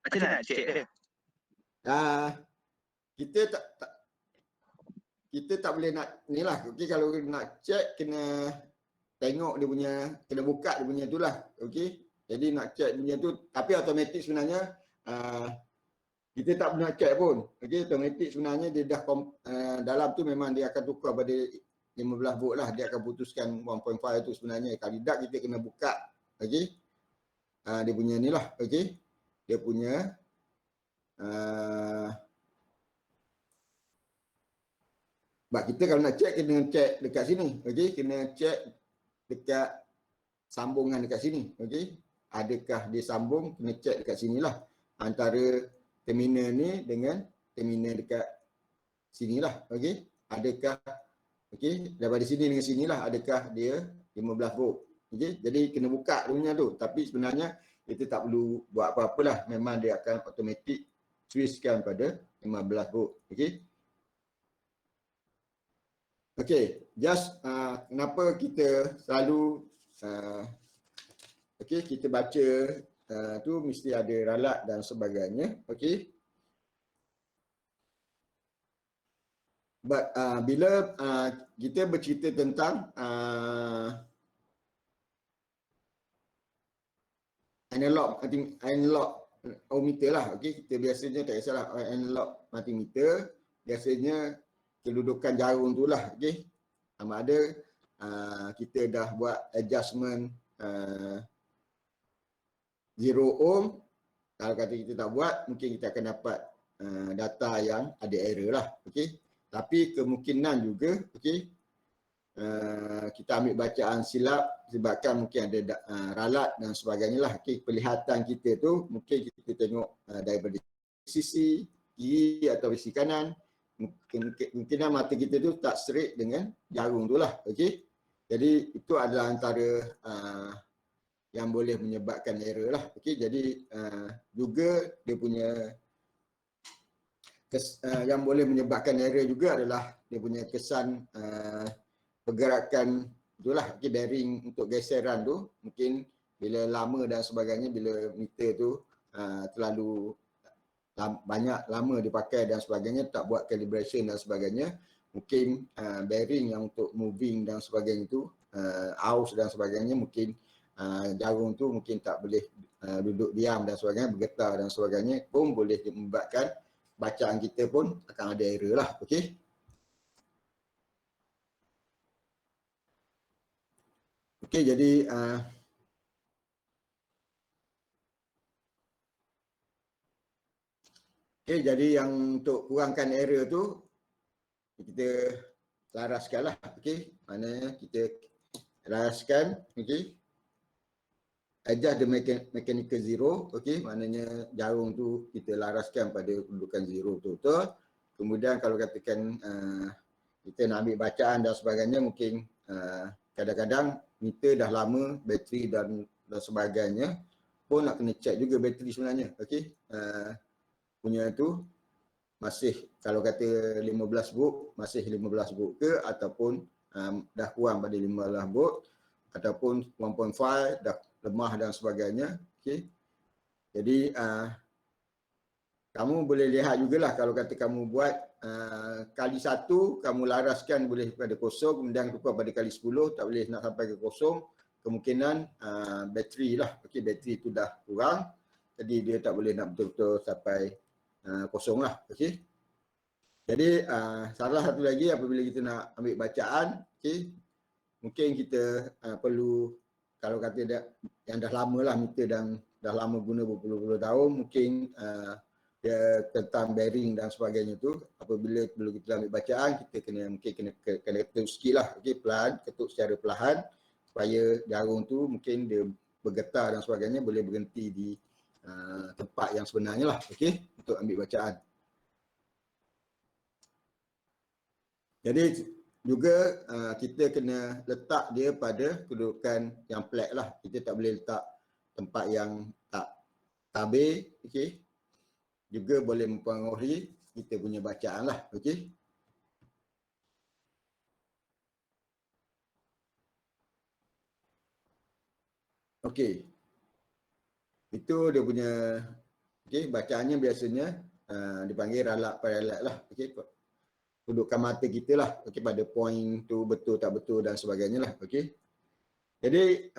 macam nak check dia? Kita tak boleh nak ni lah. Okey, kalau nak check kena tengok dia punya, kena buka dia punya tu lah. Okey. Jadi nak check punya tu, tapi automatik sebenarnya kita tak pernah check pun. Okey, automatik sebenarnya dia dah dalam tu memang dia akan tukar pada 15 volt lah. Dia akan putuskan 1.5 tu sebenarnya. Kalau tidak kita kena buka. Okey. Dia punya ni lah. Okey. Dia punya sebab kita kalau nak check, kena check dekat sini. Okey, kena check dekat sambungan dekat sini. Okey, adakah dia sambung, kena check dekat sinilah. Antara terminal ni dengan terminal dekat sinilah. Okey, adakah okey, daripada sini dengan sinilah adakah dia 15 volt. Okey, jadi kena buka dia punya tu. Tapi sebenarnya kita tak perlu buat apa-apalah. Memang dia akan automatik switchkan pada 15 volt. Okey. Okey, just kenapa kita selalu okey, kita baca tu mesti ada ralat dan sebagainya. Okey. But bila kita bercerita tentang analog ohmmeter lah. Okey, kita biasanya tak kisahlah analog multimeter, biasanya kedudukan jarum tu lah. Okey, sama ada kita dah buat adjustment 0 ohm. Kalau kata kita tak buat, mungkin kita akan dapat data yang ada error lah. Okey, tapi kemungkinan juga, okey, kita ambil bacaan silap sebabkan mungkin ada ralat dan sebagainya lah. Okey, pelihatan kita tu mungkin kita tengok daripada sisi kiri atau sisi kanan, mungkinan mata kita tu tak straight dengan jarum tu lah. Okey, jadi itu adalah antara yang boleh menyebabkan error lah. Okey, jadi juga dia punya yang boleh menyebabkan error juga adalah dia punya kesan pergerakan itulah, okay, bearing untuk geseran tu mungkin bila lama dan sebagainya, bila meter tu terlalu banyak lama dipakai dan sebagainya, tak buat calibration dan sebagainya, mungkin bearing yang untuk moving dan sebagainya tu, aus dan sebagainya, mungkin jarum tu mungkin tak boleh duduk diam dan sebagainya, bergetar dan sebagainya, pun boleh menyebabkan bacaan kita pun akan ada error lah. Okey. Okey, jadi yang untuk kurangkan error tu kita laraskan lah. Okey, maknanya kita laraskan, okey, adjust the mechanical zero, okey, maknanya jarum tu kita laraskan pada kedudukan zero betul-betul. Kemudian kalau katakan kita nak ambil bacaan dan sebagainya, mungkin kadang-kadang meter dah lama, bateri dan sebagainya, pun nak kena check juga bateri sebenarnya, okey. Punya tu masih, kalau kata 15 volt, masih 15 volt ke, ataupun dah kurang pada 15 volt, ataupun 1.5 dah lemah dan sebagainya. Okey. Jadi kamu boleh lihat jugalah, kalau kata kamu buat kali 1, kamu laraskan boleh pada kosong, kemudian tukar pada kali 10, tak boleh nak sampai ke kosong, kemungkinan bateri lah, okey, bateri tu dah kurang, jadi dia tak boleh nak betul-betul sampai kosong lah. Okey. Jadi salah satu lagi, apabila kita nak ambil bacaan, okey, mungkin kita perlu, kalau kata yang dah lama lah meter dan dah lama guna berpuluh-puluh tahun, mungkin dia tentang bearing dan sebagainya tu, apabila perlu kita ambil bacaan, kita kena ketuk sikit lah, okey, perlahan, ketuk secara perlahan, supaya jarum tu mungkin dia bergetar dan sebagainya, boleh berhenti di tempat yang sebenarnya lah, okey, untuk ambil bacaan. Jadi juga kita kena letak dia pada kedudukan yang flat lah. Kita tak boleh letak tempat yang tak tabir, okey. Juga boleh mempengaruhi kita punya bacaan lah, okey. Okey. Itu dia punya, okey, bacaannya biasanya dipanggil ralak paralak lah, okey. Kedudukan mata kita lah, okey, pada point tu betul tak betul dan sebagainya lah, okey. Jadi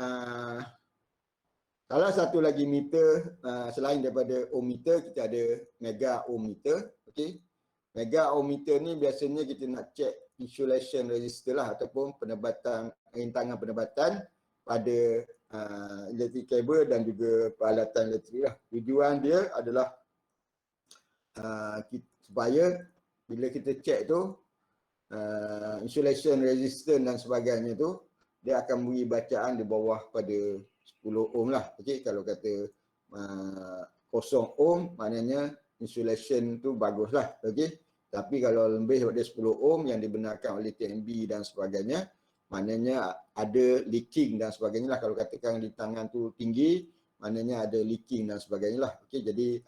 salah satu lagi meter selain daripada ohm meter, kita ada mega ohm meter, okey. Mega ohm meter ni biasanya kita nak check insulation resistor lah, ataupun rintangan penebatan pada elektrik kabel dan juga peralatan elektrik lah. Tujuan dia adalah supaya bila kita check tu insulation resistance dan sebagainya tu, dia akan beri bacaan di bawah pada 10 ohm lah. Okey, kalau kata 0 ohm maknanya insulation tu bagus lah. Okey. Tapi kalau lebih daripada 10 ohm yang dibenarkan oleh TNB dan sebagainya, maknanya ada leaking dan sebagainya lah. Kalau katakan di tangan tu tinggi, maknanya ada leaking dan sebagainya lah. Okey, jadi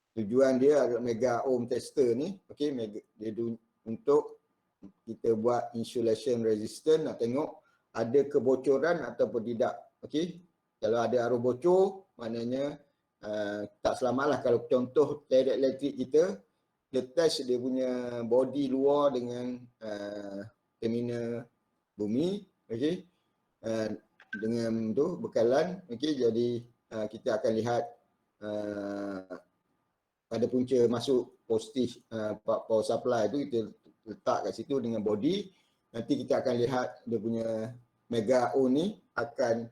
tujuan dia adalah mega ohm tester ni, okey, dia untuk kita buat insulation resistant, nak tengok ada kebocoran ataupun tidak. Okey, kalau ada arus bocor, maknanya tak selamatlah. Kalau contoh direct elektrik kita, dia test dia punya body luar dengan terminal bumi, okey, dengan tu bekalan, okey, jadi kita akan lihat pada punca masuk positif power supply tu, kita letak kat situ dengan body, nanti kita akan lihat dia punya mega ohm ni akan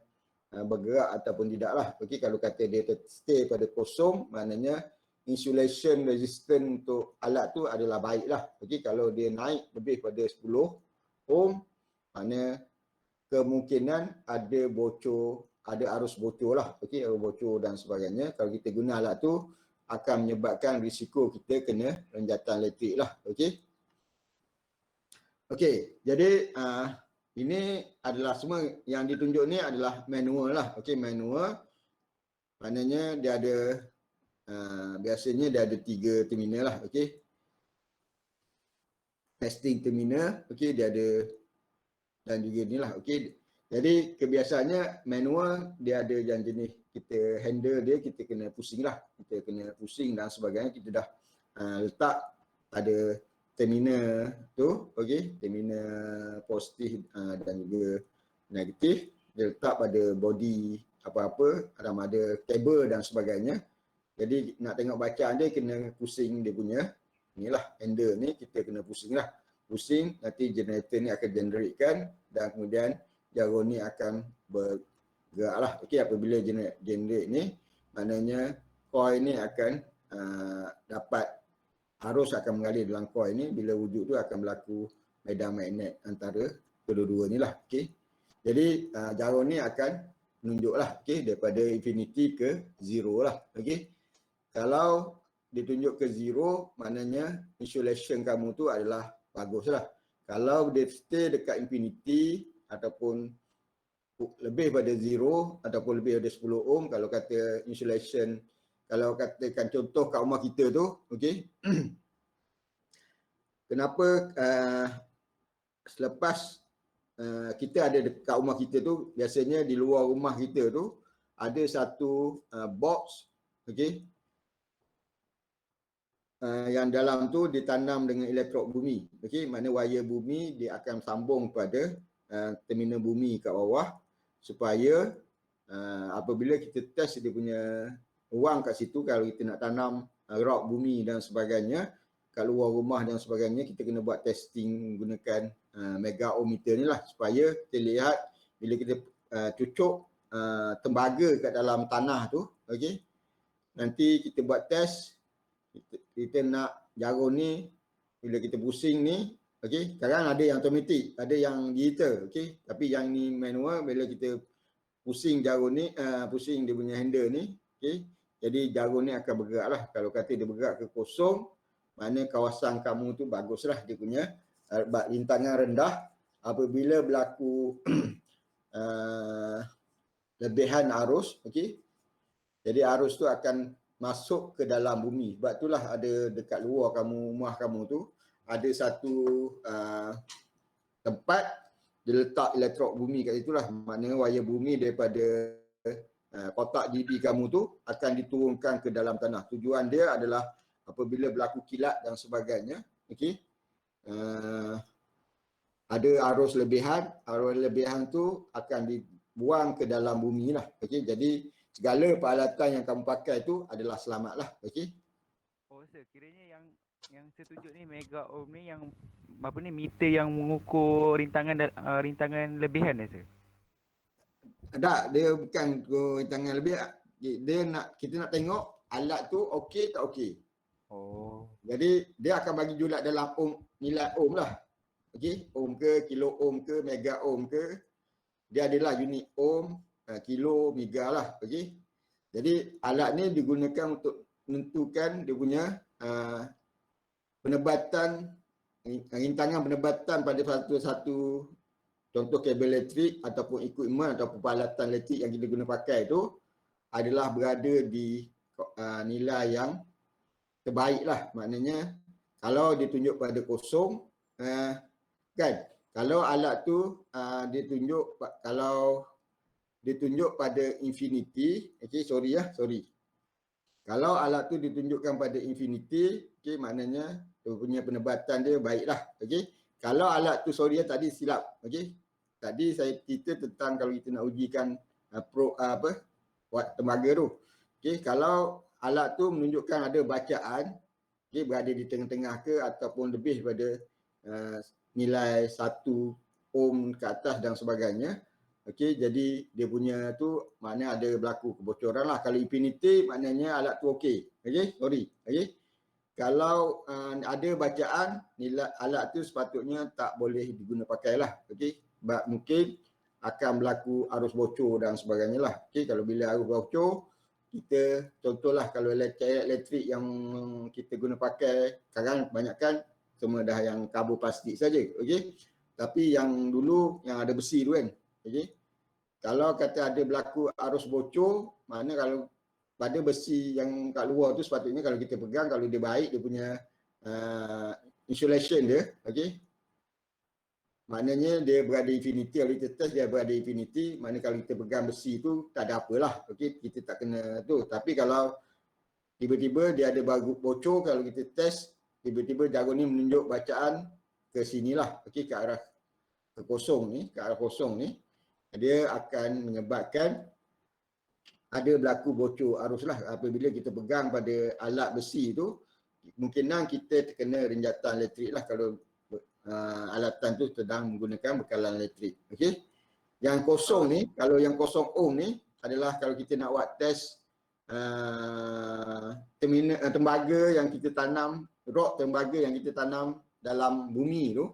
bergerak ataupun tidak lah. Okey, kalau kata dia stay pada kosong, maknanya insulation resistance untuk alat tu adalah baik lah. Okey, kalau dia naik lebih pada 10 ohm, maknanya kemungkinan ada bocor, ada arus bocor lah. Okey, arus bocor dan sebagainya. Kalau kita guna alat tu, akan menyebabkan risiko kita kena renjatan elektrik lah. Okey. Okey, jadi ini adalah semua yang ditunjuk ni adalah manual lah. Okey, manual. Maknanya dia ada biasanya dia ada 3 terminal lah, okey. Testing terminal, okey, dia ada dan juga ni lah, okey. Jadi kebiasaannya manual dia ada yang jenis kita handle dia, kita kena pusing lah, kita kena pusing dan sebagainya. Kita dah letak pada terminal tu, okey, terminal positif dan juga negatif. Dia letak pada body apa-apa, ada kabel dan sebagainya. Jadi nak tengok bacaan dia kena pusing dia punya inilah handle ni, kita kena pusing lah. Pusing, nanti generator ni akan generatekan dan kemudian jarum ni akan bergerak lah. Okey, apabila generate ni, maknanya coil ni akan dapat arus akan mengalir dalam coil ni. Bila wujud tu akan berlaku medan magnet antara kedua-dua ni lah. Okey, jadi jarum ni akan menunjuk lah, okey, daripada infinity ke zero lah. Okey, kalau ditunjuk ke zero, maknanya insulation kamu tu adalah bagus lah. Kalau dia stay dekat infinity ataupun lebih pada zero ataupun lebih pada 10 ohm, kalau kata insulation, kalau katakan contoh kat rumah kita tu, okey. Kenapa selepas kita ada dekat rumah kita tu, biasanya di luar rumah kita tu ada satu box, okey. Yang dalam tu ditanam dengan elektrod bumi. Okey, makna wire bumi dia akan sambung pada terminal bumi kat bawah supaya apabila kita test dia punya ruang kat situ, kalau kita nak tanam rod bumi dan sebagainya kat luar rumah dan sebagainya, kita kena buat testing gunakan mega ohmmeter ni lah, supaya kita lihat bila kita cucuk tembaga kat dalam tanah tu, okey, nanti kita buat test, kita nak jarum ni bila kita pusing ni, okey, sekarang ada yang automatik, ada yang digital, okey, tapi yang ni manual. Bila kita pusing jarum ni, pusing dia punya handle ni, okey, jadi jarum ni akan bergerak lah. Kalau kata dia bergerak ke kosong, makna kawasan kamu tu baguslah dia punya rintangan rendah. Apabila berlaku lebihan arus, okey, jadi arus tu akan masuk ke dalam bumi. Sebab itulah ada dekat luar kamu, rumah kamu tu, ada satu tempat dia letak elektrod bumi kat situ lah. Maknanya wire bumi daripada kotak DB kamu tu akan diturunkan ke dalam tanah. Tujuan dia adalah apabila berlaku kilat dan sebagainya, okey, ada arus lebihan tu akan dibuang ke dalam bumi lah. Okey, jadi segala peralatan yang kamu pakai tu adalah selamatlah. Okey. Oh sir, kiranya yang saya tunjuk ni mega ohm ni yang apa ni, meter yang mengukur rintangan lebihan sir? Tak, dia bukan rintangan lebihan. Dia kita nak tengok alat tu okey tak okey. Oh. Jadi dia akan bagi julat dalam nilai ohm lah. Okey, ohm ke, kilo ohm ke, mega ohm ke. Dia adalah unit ohm, kilo, mega lah. Okey. Jadi alat ni digunakan untuk menentukan dia punya rintangan penebatan pada satu contoh kabel elektrik ataupun equipment ataupun peralatan elektrik yang kita guna pakai tu adalah berada di nilai yang terbaik lah. Maknanya kalau ditunjuk pada kosong, kan, kalau alat tu kalau ditunjuk pada infinity, okey, sorry. Kalau alat tu ditunjukkan pada infinity, okey, maknanya dia punya penebatan dia baiklah, okey. Kalau alat tu, tadi silap, okey. Tadi saya cerita tentang kalau kita nak ujikan tembaga tu. Okey, kalau alat tu menunjukkan ada bacaan, okey, berada di tengah-tengah ke ataupun lebih pada nilai 1 ohm ke atas dan sebagainya. Okey, jadi dia punya tu maknanya ada berlaku kebocoran lah. Kalau infinity maknanya alat tu okey. Okey, okey. Kalau ada bacaan, nilai alat tu sepatutnya tak boleh diguna pakai lah. Okey, sebab mungkin akan berlaku arus bocor dan sebagainya lah. Okey, kalau bila arus bocor, kita contohlah kalau elektrik yang kita guna pakai sekarang kebanyakan semua dah yang kabel plastik saja. Okey, tapi yang dulu yang ada besi tu kan. Okey, kalau kata ada berlaku arus bocor, mana kalau pada besi yang kat luar tu sepatutnya kalau kita pegang, kalau dia baik dia punya insulation dia, okey. Maknanya dia berada infinity, kalau kita test dia berada infinity, maknanya kalau kita pegang besi tu tak ada apalah, okey, kita tak kena tu. Tapi kalau tiba-tiba dia ada bocor, kalau kita test tiba-tiba jarum ni menunjuk bacaan ke sinilah, okey, ke arah ke kosong ni, ke arah kosong ni, dia akan menyebabkan ada berlaku bocor arus lah. Apabila kita pegang pada alat besi tu, kemungkinan kita terkena renjatan elektrik lah kalau alatan tu sedang menggunakan bekalan elektrik. Okey. Yang kosong ni, kalau yang kosong ohm ni adalah kalau kita nak buat test tembaga yang kita tanam, rod tembaga yang kita tanam dalam bumi tu.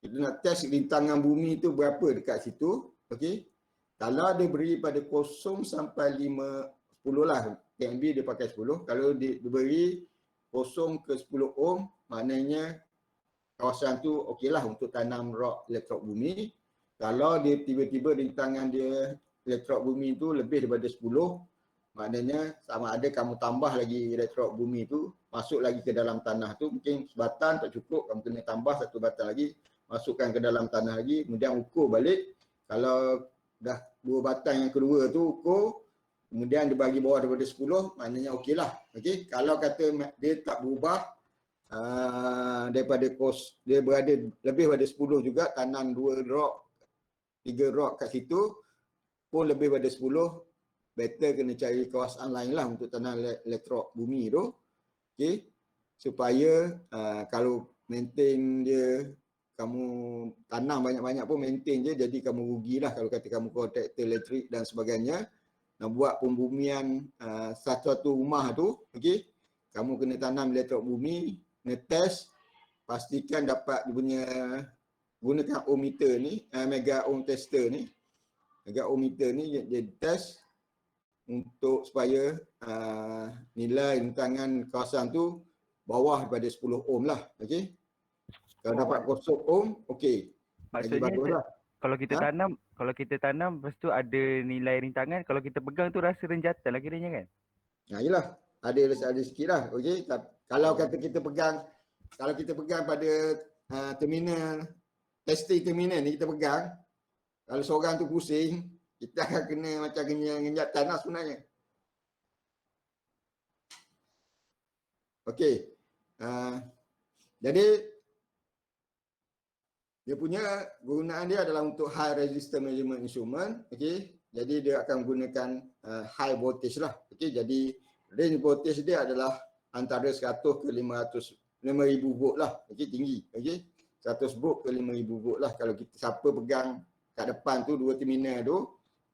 Kita nak test rintangan bumi tu berapa dekat situ. Okey. Kalau dia beri pada 0 sampai 5, 10 lah. TMB dia pakai 10. Kalau dia beri 0 ke 10 ohm, maknanya kawasan tu okeylah untuk tanam rod elektrod bumi. Kalau dia tiba-tiba rintangan dia elektrod bumi tu lebih daripada 10, maknanya sama ada kamu tambah lagi elektrod bumi tu, masuk lagi ke dalam tanah tu, mungkin sebatang tak cukup, kamu kena tambah satu batang lagi, masukkan ke dalam tanah lagi, kemudian ukur balik. Kalau dah 2 batang yang kedua tu ukur, kemudian dia bagi bawah daripada 10, maknanya okeylah. Okey, kalau kata dia tak berubah daripada dia berada lebih daripada 10 juga, tanam 2 rod, 3 rod kat situ pun lebih daripada 10, better kena cari kawasan lain lah untuk tanam elektrod bumi tu. Okey, supaya kalau maintain dia, kamu tanam banyak-banyak pun maintain je, jadi kamu rugilah kalau kata kamu kontraktor elektrik dan sebagainya. Nak buat pembumian satu-satu rumah tu, okey, kamu kena tanam elektrod bumi, kena test, pastikan dapat dia punya, gunakan ohmmeter ni, mega ohm tester ni. Mega ohm meter ni dia test untuk supaya nilai rintangan kawasan tu bawah daripada 10 ohm lah, okey. Kalau dapat 0 ohm, okey. Lagi Maksudnya bagus lah. kalau kita tanam, lepas tu ada nilai rintangan, kalau kita pegang tu rasa renjatan lah kiranya kan? Yelah, ada sikit lah, okey. Kalau kata kita pegang, kalau kita pegang pada terminal, testing terminal ni kita pegang, kalau seorang tu pusing, kita akan kena macam kena renjatan lah sebenarnya. Okey. Jadi dia punya gunaan dia adalah untuk high resistor measurement instrument, okey. Jadi dia akan menggunakan high voltage lah, okey. Jadi range voltage dia adalah antara 100 ke 5000 volt lah, okey, tinggi, okey. 100 volt ke 5000 volt lah kalau kita siapa pegang kat depan tu 2 terminal tu,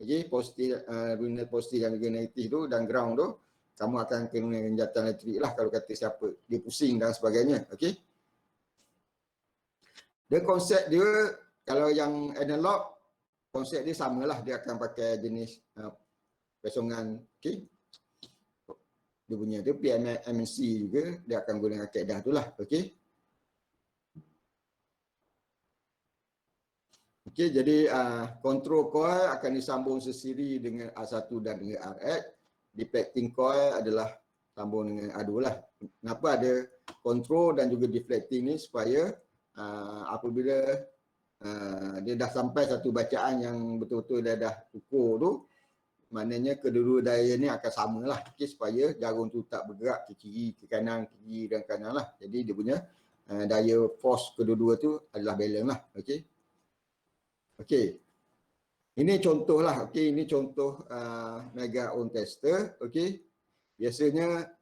okey, positif, terminal positif dan negatif tu dan ground tu, kamu akan kena renjatan elektrik lah kalau kata siapa dia pusing dan sebagainya, okey. Dia konsep dia, kalau yang analog, konsep dia samalah, dia akan pakai jenis pesongan, okey. Dia punya tu PMMC juga, dia akan gunakan kaedah tu lah, okey. Okey, jadi control coil akan disambung sesiri dengan R1 dan dengan RX. Deflecting coil adalah sambung dengan R2 lah. Kenapa ada control dan juga deflecting ni, supaya apabila dia dah sampai satu bacaan yang betul-betul dia dah ukur tu, maknanya kedua-dua daya ni akan sama lah, okay, supaya jarum tu tak bergerak ke kiri, ke kanan, ke kiri dan kanan lah. Jadi dia punya daya force kedua-dua tu adalah balance lah, okey. Okey. Ini contoh lah, okey, ini contoh mega ohm tester, okey. Biasanya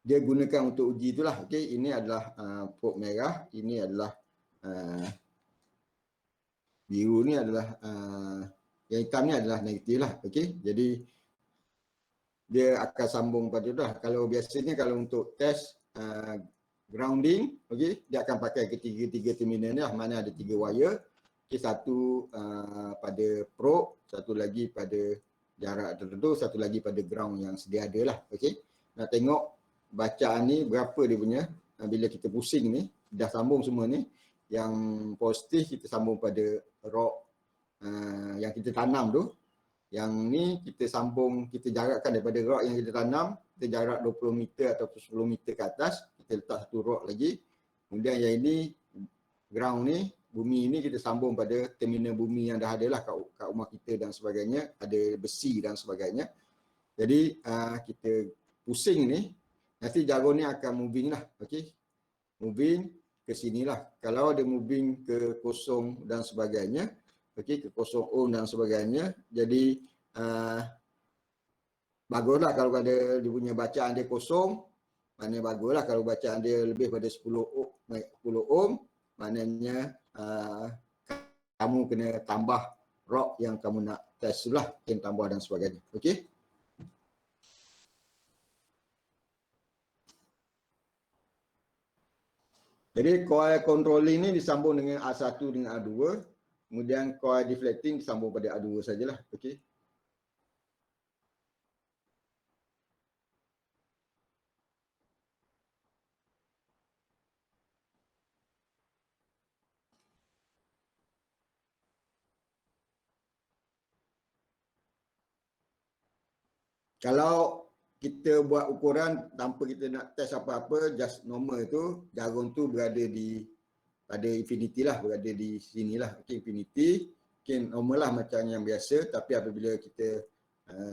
dia gunakan untuk uji itulah, okey. Ini adalah probe merah, ini adalah biru ni adalah yang hitam ni adalah negatif lah, okey. Jadi dia akan sambung pada tu lah. Kalau biasanya kalau untuk test grounding, okey, dia akan pakai ketiga-tiga terminal ni lah, mana ada 3 wire. Okey, satu pada probe, satu lagi pada jarak tertentu, satu lagi pada ground yang sedia ada lah, okey. Nak tengok bacaan ni berapa dia punya, bila kita pusing ni, dah sambung semua ni, yang positif kita sambung pada rod yang kita tanam tu, Yang ni kita sambung, kita jarakkan daripada rock yang kita tanam, kita jarak 20 meter atau 10 meter ke atas, kita letak satu rock lagi. Kemudian yang ini, ground ni, bumi ni kita sambung pada terminal bumi yang dah ada lah kat rumah kita dan sebagainya, ada besi dan sebagainya. Jadi kita pusing ni, nanti jarum ni akan moving lah, okey. Moving ke sinilah. Kalau dia moving ke kosong dan sebagainya, okey, ke kosong ohm dan sebagainya, jadi baguslah kalau ada dia punya bacaan dia kosong, maknanya baguslah. Kalau bacaan dia lebih pada 10 ohm, maknanya kamu kena tambah rock yang kamu nak test lah, pin tambah dan sebagainya. Okey. Jadi coil controlling ni disambung dengan A1 dengan A2, kemudian coil deflecting disambung pada A2 sajalah. Okey. Kalau kita buat ukuran tanpa kita nak test apa-apa, just normal tu, jarum tu berada di pada infinity lah, berada di sinilah. Okey, infinity. Okey, normal lah macam yang biasa, tapi apabila kita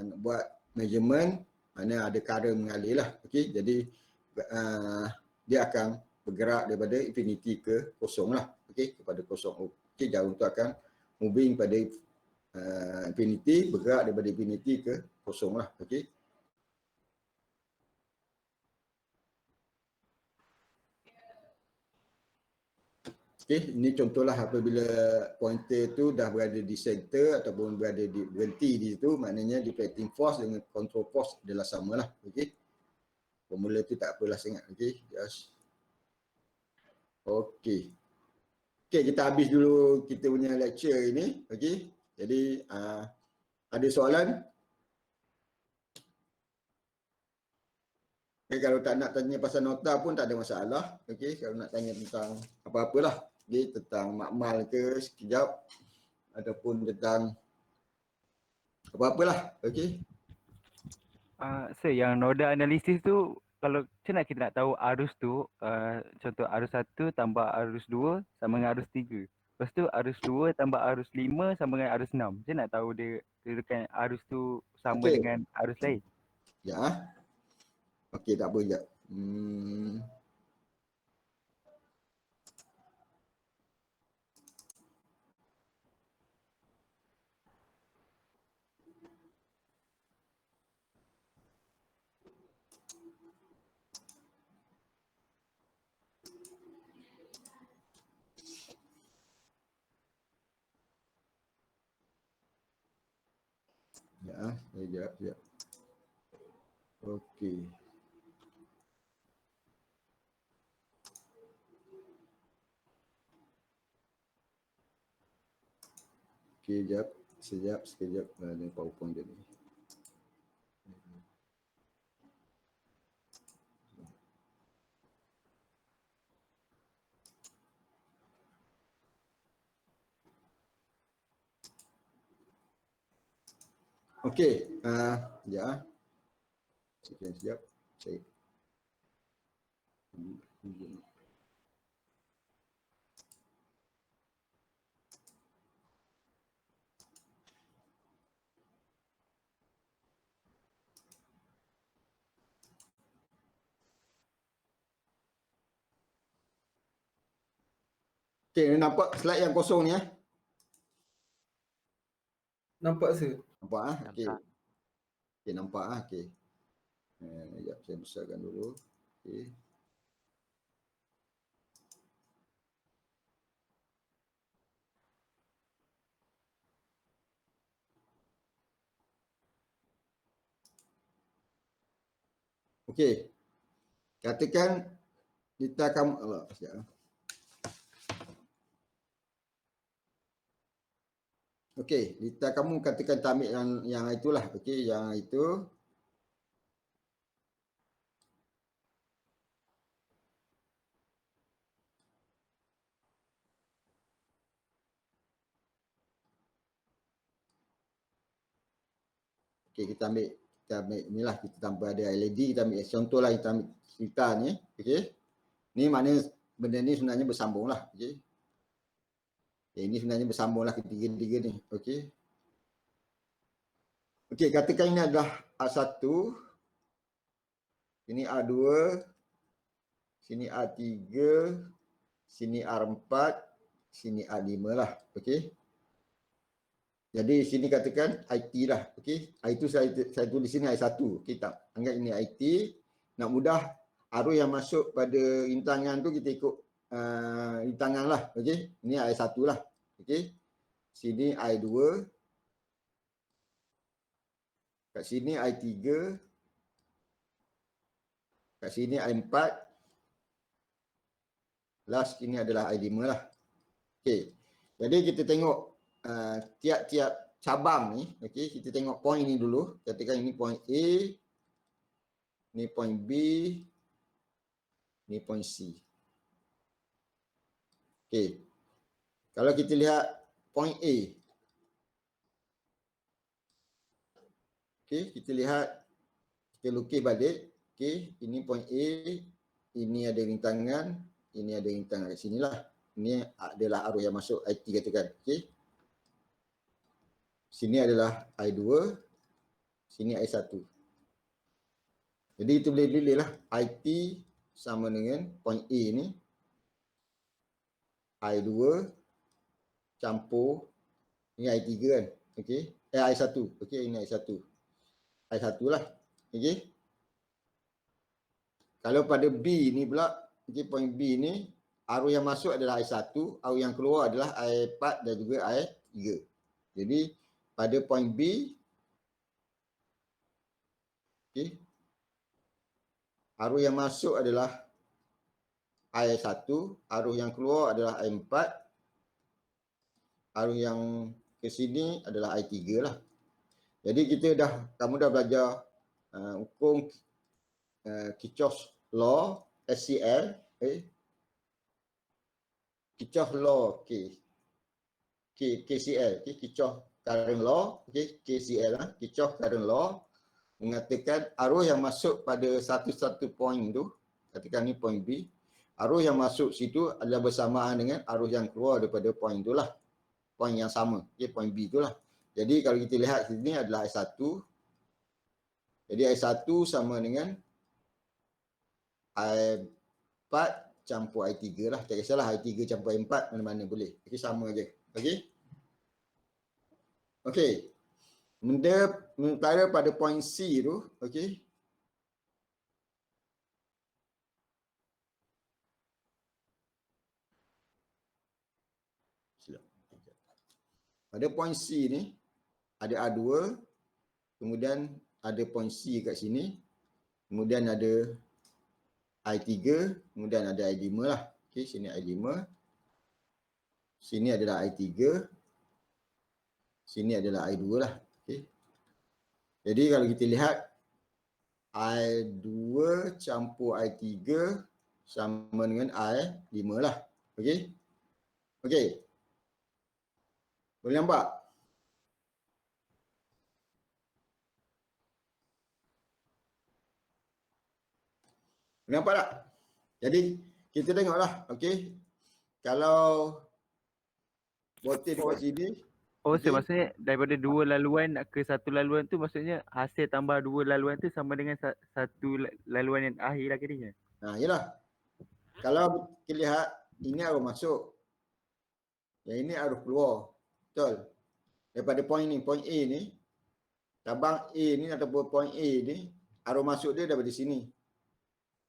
nak buat measurement, mana ada current mengalir lah. Okey, jadi dia akan bergerak daripada infinity ke kosong lah. Okey, kepada kosong. Okey, jarum tu akan moving pada infinity, bergerak daripada infinity ke kosong lah. Okey. Okey, ini contohlah apabila pointer tu dah berada di center ataupun berhenti di situ, maknanya deflecting force dengan control force adalah samalah. Okey. Formula tu tak apalah sangat. Okey, just. Okey. Okey, kita habis dulu kita punya lecture ini. Okey. Jadi ada soalan? Okay, kalau tak nak tanya pasal nota pun tak ada masalah. Okey, kalau nak tanya tentang apa-apalah, okey, tentang makmal ke sekejap ataupun tentang apa-apalah. Okey. Sir, yang noda analisis tu, kalau macam mana kita nak tahu arus tu, contoh arus 1 tambah arus 2 sama dengan arus 3. Lepas tu arus 2 tambah arus 5 sama dengan arus 6. Macam nak tahu dia kedudukan arus tu sama Okey. dengan arus lain? Ya. Okey, tak apa sekejap. Ya, sekejap. Okey. Okey, sekejap. Ada PowerPoint dia ni. Okey, ya. Sekejap. Saya Okey, nampak slide yang kosong ni Nampak sir. Nampak Okey. Nampak. Okey, nampak Okey. Sekejap saya besarkan dulu. Okey. Okey. Katakan kita akan sekejap. Okey, Lita kamu katakan kita ambil yang itulah. Okey, yang itu. okey, kita ambil inilah, kita tanpa ada LED, kita ambil contohlah, kita ambil cerita ni, okey. Ni maknanya benda ni sebenarnya bersambung lah, okey. Okay, ini sebenarnya bersambung lah ketiga-tiga ni, okey. Okey, katakan ini adalah A1, sini A2, sini A3, sini A4, sini A5 lah, okey. Jadi sini katakan IT lah, okey. Itu saya tulis sini I1, okey tak. Anggap ini IT. Nak mudah arus yang masuk pada rintangan tu kita ikut rintangan lah, okey. Ini I1 lah, okey. Sini I2. Kat sini I3. Kat sini I4. Last ini adalah I5 lah. Okey. Jadi kita tengok tiap-tiap cabang ni, okey, kita tengok point ni dulu. Katakan ini point A, ni point B, ni point C. Okey. Kalau kita lihat point A. Okey, kita lihat, kita lukis balik. Okey, ini point A, ini ada rintangan, ini ada rintangan kat sinilah. Ini adalah arus yang masuk IT katakan, okey. Sini adalah I2, sini I1. Jadi itu boleh pilih lah. IT sama dengan point A ni. I2 campur, ini I3 kan. Okey. I1. Okey, ini I1. I1 lah. Okey. Kalau pada B ni pula, okey, point B ni, arus yang masuk adalah I1, arus yang keluar adalah I4 dan juga I3. Jadi pada point B, okay, arus yang masuk adalah I1, arus yang keluar adalah I4, arus yang ke sini adalah I3 lah. Jadi kamu dah belajar hukum Kirchhoff's law, SCL, okay. Kirchhoff's law, KCL, okay, Kirchhoff current law, okay, KCL lah, Kirchhoff current law mengatakan arus yang masuk pada satu-satu point tu, katakan ni point B, arus yang masuk situ adalah bersamaan dengan arus yang keluar daripada point tu lah, point yang sama, okay, point B tu lah. Jadi kalau kita lihat sini adalah I1, jadi I1 sama dengan I4 campur I3 lah, tak kisahlah I3 campur I4, mana-mana boleh, okay, sama je, okay. Okey. Sementara pada point C tu, okey. Pada point C ni ada A2, kemudian ada point C kat sini, kemudian ada I3, kemudian ada I5 lah. Okey, sini I5. Sini adalah I3. Sini adalah I2 lah. Okay. Jadi kalau kita lihat I2 campur I3 sama dengan I5 lah. Okey. Okey. Boleh nampak? Boleh nampak tak? Jadi kita tengoklah. Okey. Kalau voltage dekat sini. Oh, Okey. maksudnya daripada dua laluan nak ke satu laluan tu, maksudnya hasil tambah dua laluan tu sama dengan satu laluan yang akhir lah kiranya. Yalah. Kalau kita lihat, ini arus masuk. Yang ini arus keluar. Betul. Daripada point ni, point A ni, cabang A ni ataupun point A ni, arus masuk dia daripada sini.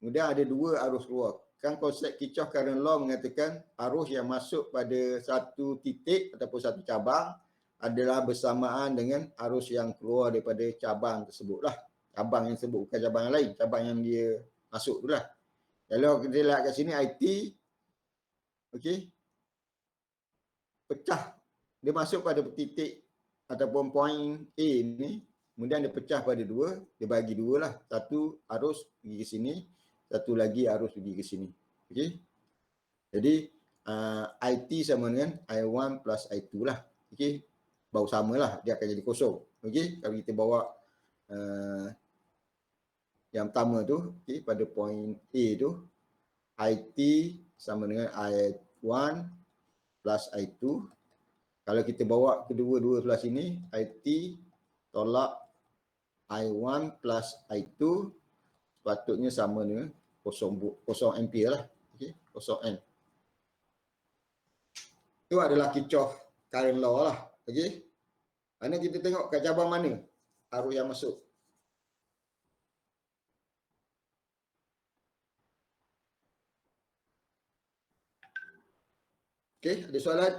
Kemudian ada dua arus keluar. Kan konsep Kirchhoff current law mengatakan arus yang masuk pada satu titik ataupun satu cabang adalah bersamaan dengan arus yang keluar daripada cabang tersebut lah. Cabang yang tersebut, bukan cabang yang lain. Cabang yang dia masuk tu lah. Kalau kita lihat kat sini IT, okey, pecah. Dia masuk pada titik ataupun point A ni, kemudian dia pecah pada dua, dia bagi dua lah. Satu arus pergi ke sini, satu lagi arus pergi ke sini. Okey. Jadi IT sama dengan I1 plus I2 lah. Okey. Bau samalah, dia akan jadi kosong. Okey. Kalau kita bawa yang pertama tu, okey, pada point A tu, IT sama dengan I1 plus I2. Kalau kita bawa kedua-dua sebelah sini, IT tolak I1 plus I2, sepatutnya sama dengan 0 ampere lah. Okey, 0 amp. Itu adalah Kirchhoff current law lah. Okey. Mana kita tengok kat cabang mana arus yang masuk. Okey, ada soalan?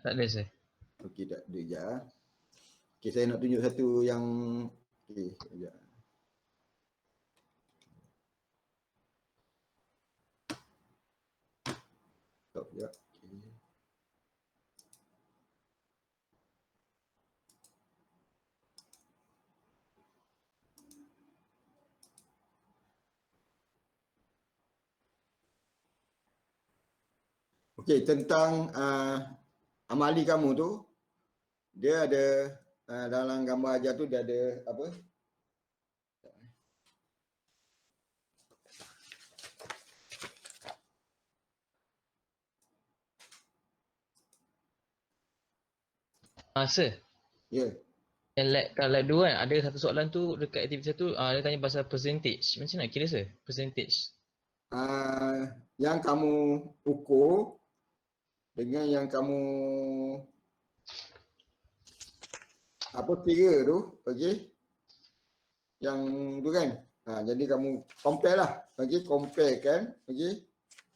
Tak ada sir. Okey, tak ada je. Okey, saya nak tunjuk satu yang okey, sekejap. Stop sekejap. Okey. Okey, tentang amali kamu tu, dia ada dalam gambar ajar tu dia ada apa? Sir, Ya. yang kalau lab 2 kan, ada satu soalan tu dekat aktiviti 1, dia tanya pasal percentage. Macam nak kira sir? Percentage. Yang kamu ukur dengan yang kamu apa kira tu, okey? Yang tu kan. Jadi kamu compare lah. Okey, compare kan, okey?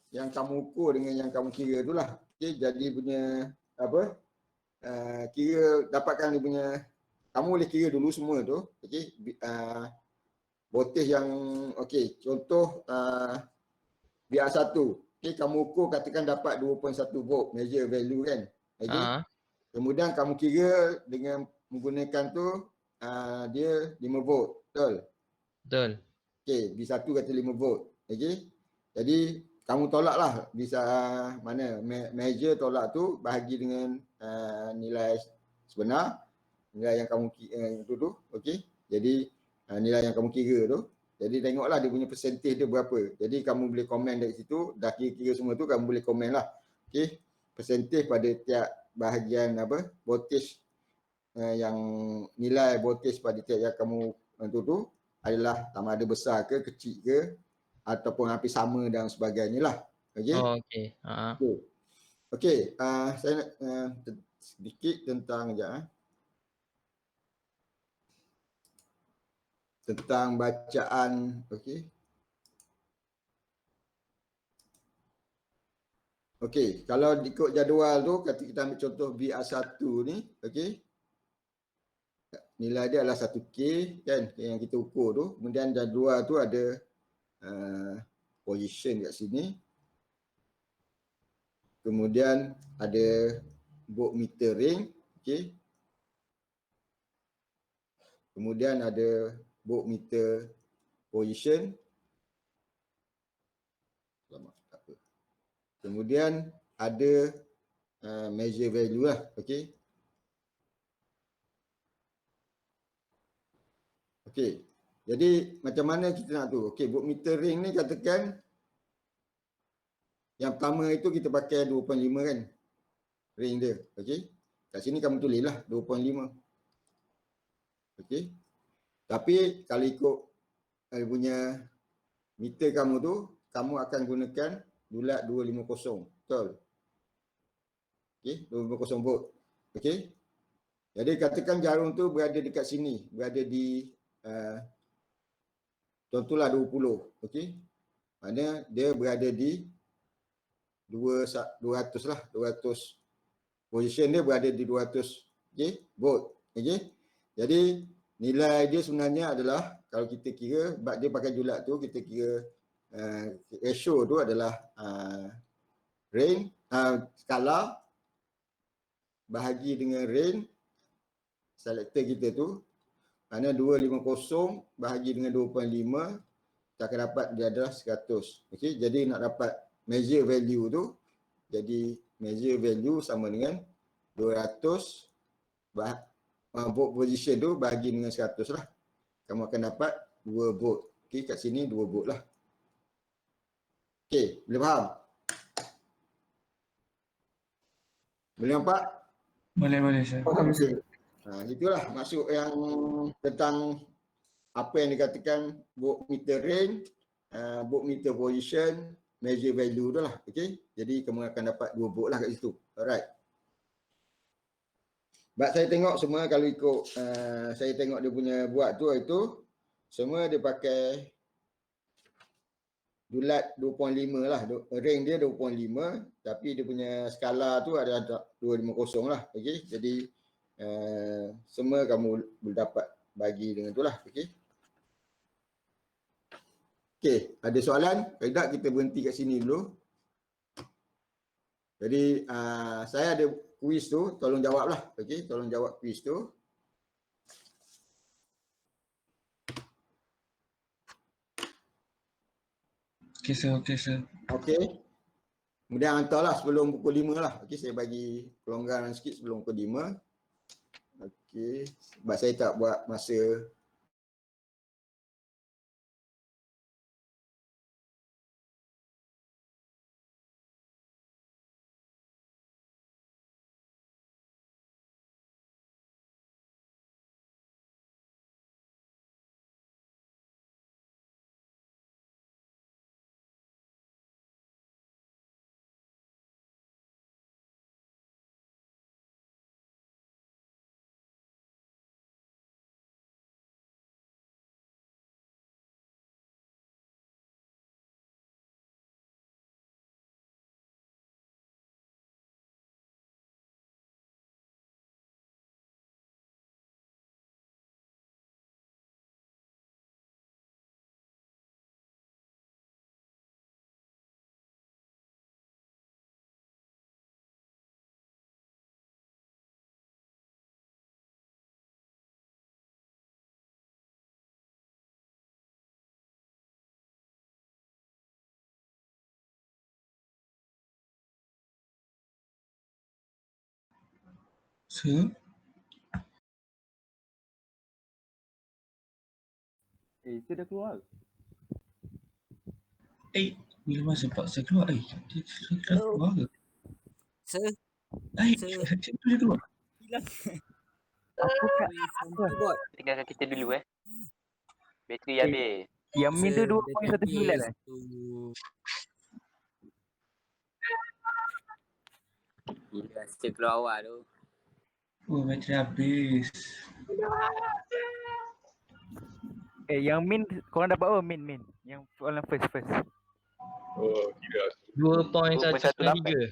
Yang kamu ukur dengan yang kamu kira tu lah. Okey, jadi punya apa? Kira dapatkan dia punya, kamu boleh kira dulu semua tu, okey? Voltage yang okey, contoh VR1. Okey, kamu ukur katakan dapat 2.1 volt measure value kan. Okey. Kemudian kamu kira dengan menggunakan tu dia 5 volt. Betul? Betul. Okey, B1 kata 5 volt. Okey. Jadi kamu tolaklah bisa mana measure tolak tu bahagi dengan nilai sebenar, nilai yang kamu tu. Okey. Jadi nilai yang kamu kira tu. Jadi tengoklah dia punya percentage dia berapa. Jadi kamu boleh komen dari situ, dah kira-kira semua tu kamu boleh komen lah. Okey. Percentage pada tiap bahagian apa? Voltage yang nilai voltage pada tiap yang kamu tu adalah sama ada besar ke kecil ke ataupun hampir sama dan sebagainya lah. Okey. Oh, okey. Okey, saya nak sedikit tentang tentang bacaan, okey. Okey, kalau ikut jadual tu, kata kita ambil contoh VR1 ni, okey. Nilai dia adalah 1K kan, yang kita ukur tu. Kemudian jadual tu ada position kat sini. Kemudian ada voltmeter ring, okey. Kemudian ada voltmeter position. Lama tak apa. Kemudian ada measure value lah, okey. Okey. Jadi macam mana kita nak tu? Okey, voltmeter ring ni katakan yang pertama itu kita pakai 2.5 kan. Ring dia, okey. Kat sini kamu tulislah 2.5. Okey. Tapi kalau ikut punya meter kamu tu, kamu akan gunakan bulat 250. Betul? Okey, 250 volt. Okey. Jadi katakan jarum tu berada dekat sini, berada di contohlah 20. Okey. Maknanya dia berada di 200 lah, 200. Position dia berada di 200, okey, volt. Okey. Jadi nilai dia sebenarnya adalah kalau kita kira sebab dia pakai julat tu, kita kira ratio tu adalah range skala bahagi dengan range selector kita tu, mana 250 bahagi dengan 2.5 kita akan dapat dia adalah 100. Okey, jadi nak dapat measure value tu, jadi measure value sama dengan 200 vote position tu bahagi dengan 100 lah. Kamu akan dapat 2 vote. Okey, kat sini 2 vote lah. Okey, boleh faham? Boleh nampak? Boleh sir. Itulah maksud yang tentang apa yang dikatakan vote meter range, vote meter position, measure value tu lah. Okey. Jadi kamu akan dapat 2 vote lah kat situ. Alright. Sebab saya tengok semua kalau ikut saya tengok dia punya buat tu itu semua dia pakai dulat 2.5 lah. Range dia 2.5 tapi dia punya skala tu ada 250 lah. Okey. Jadi semua kamu boleh dapat bagi dengan tu lah. Okey. Okey, ada soalan? Kalau tak kita berhenti kat sini dulu. Jadi saya ada kuis tu, tolong jawablah. Okey, tolong jawab kuis tu. Okey sir. Okey. Kemudian hantarlah sebelum pukul 5 lah. Okey, saya bagi kelonggaran sikit sebelum pukul 5. Okey, sebab saya tak buat masa. Sir? Itu dah keluar. Bila masa Pak saya keluar, dia keluar ke? Sir, Sir. Dia keluar. hilang Apa kat from keyboard. Tinggalkan kita dulu Bateri habis. yang min tu Sir, 2.19 database tu. Gila, saya keluar awal tu. Oh, bateri habis. yang min korang dapat apa min? Yang soalan first. Oh, tidak. 2.193.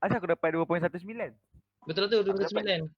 Asal aku dapat 2.19? Betul tu 2.9.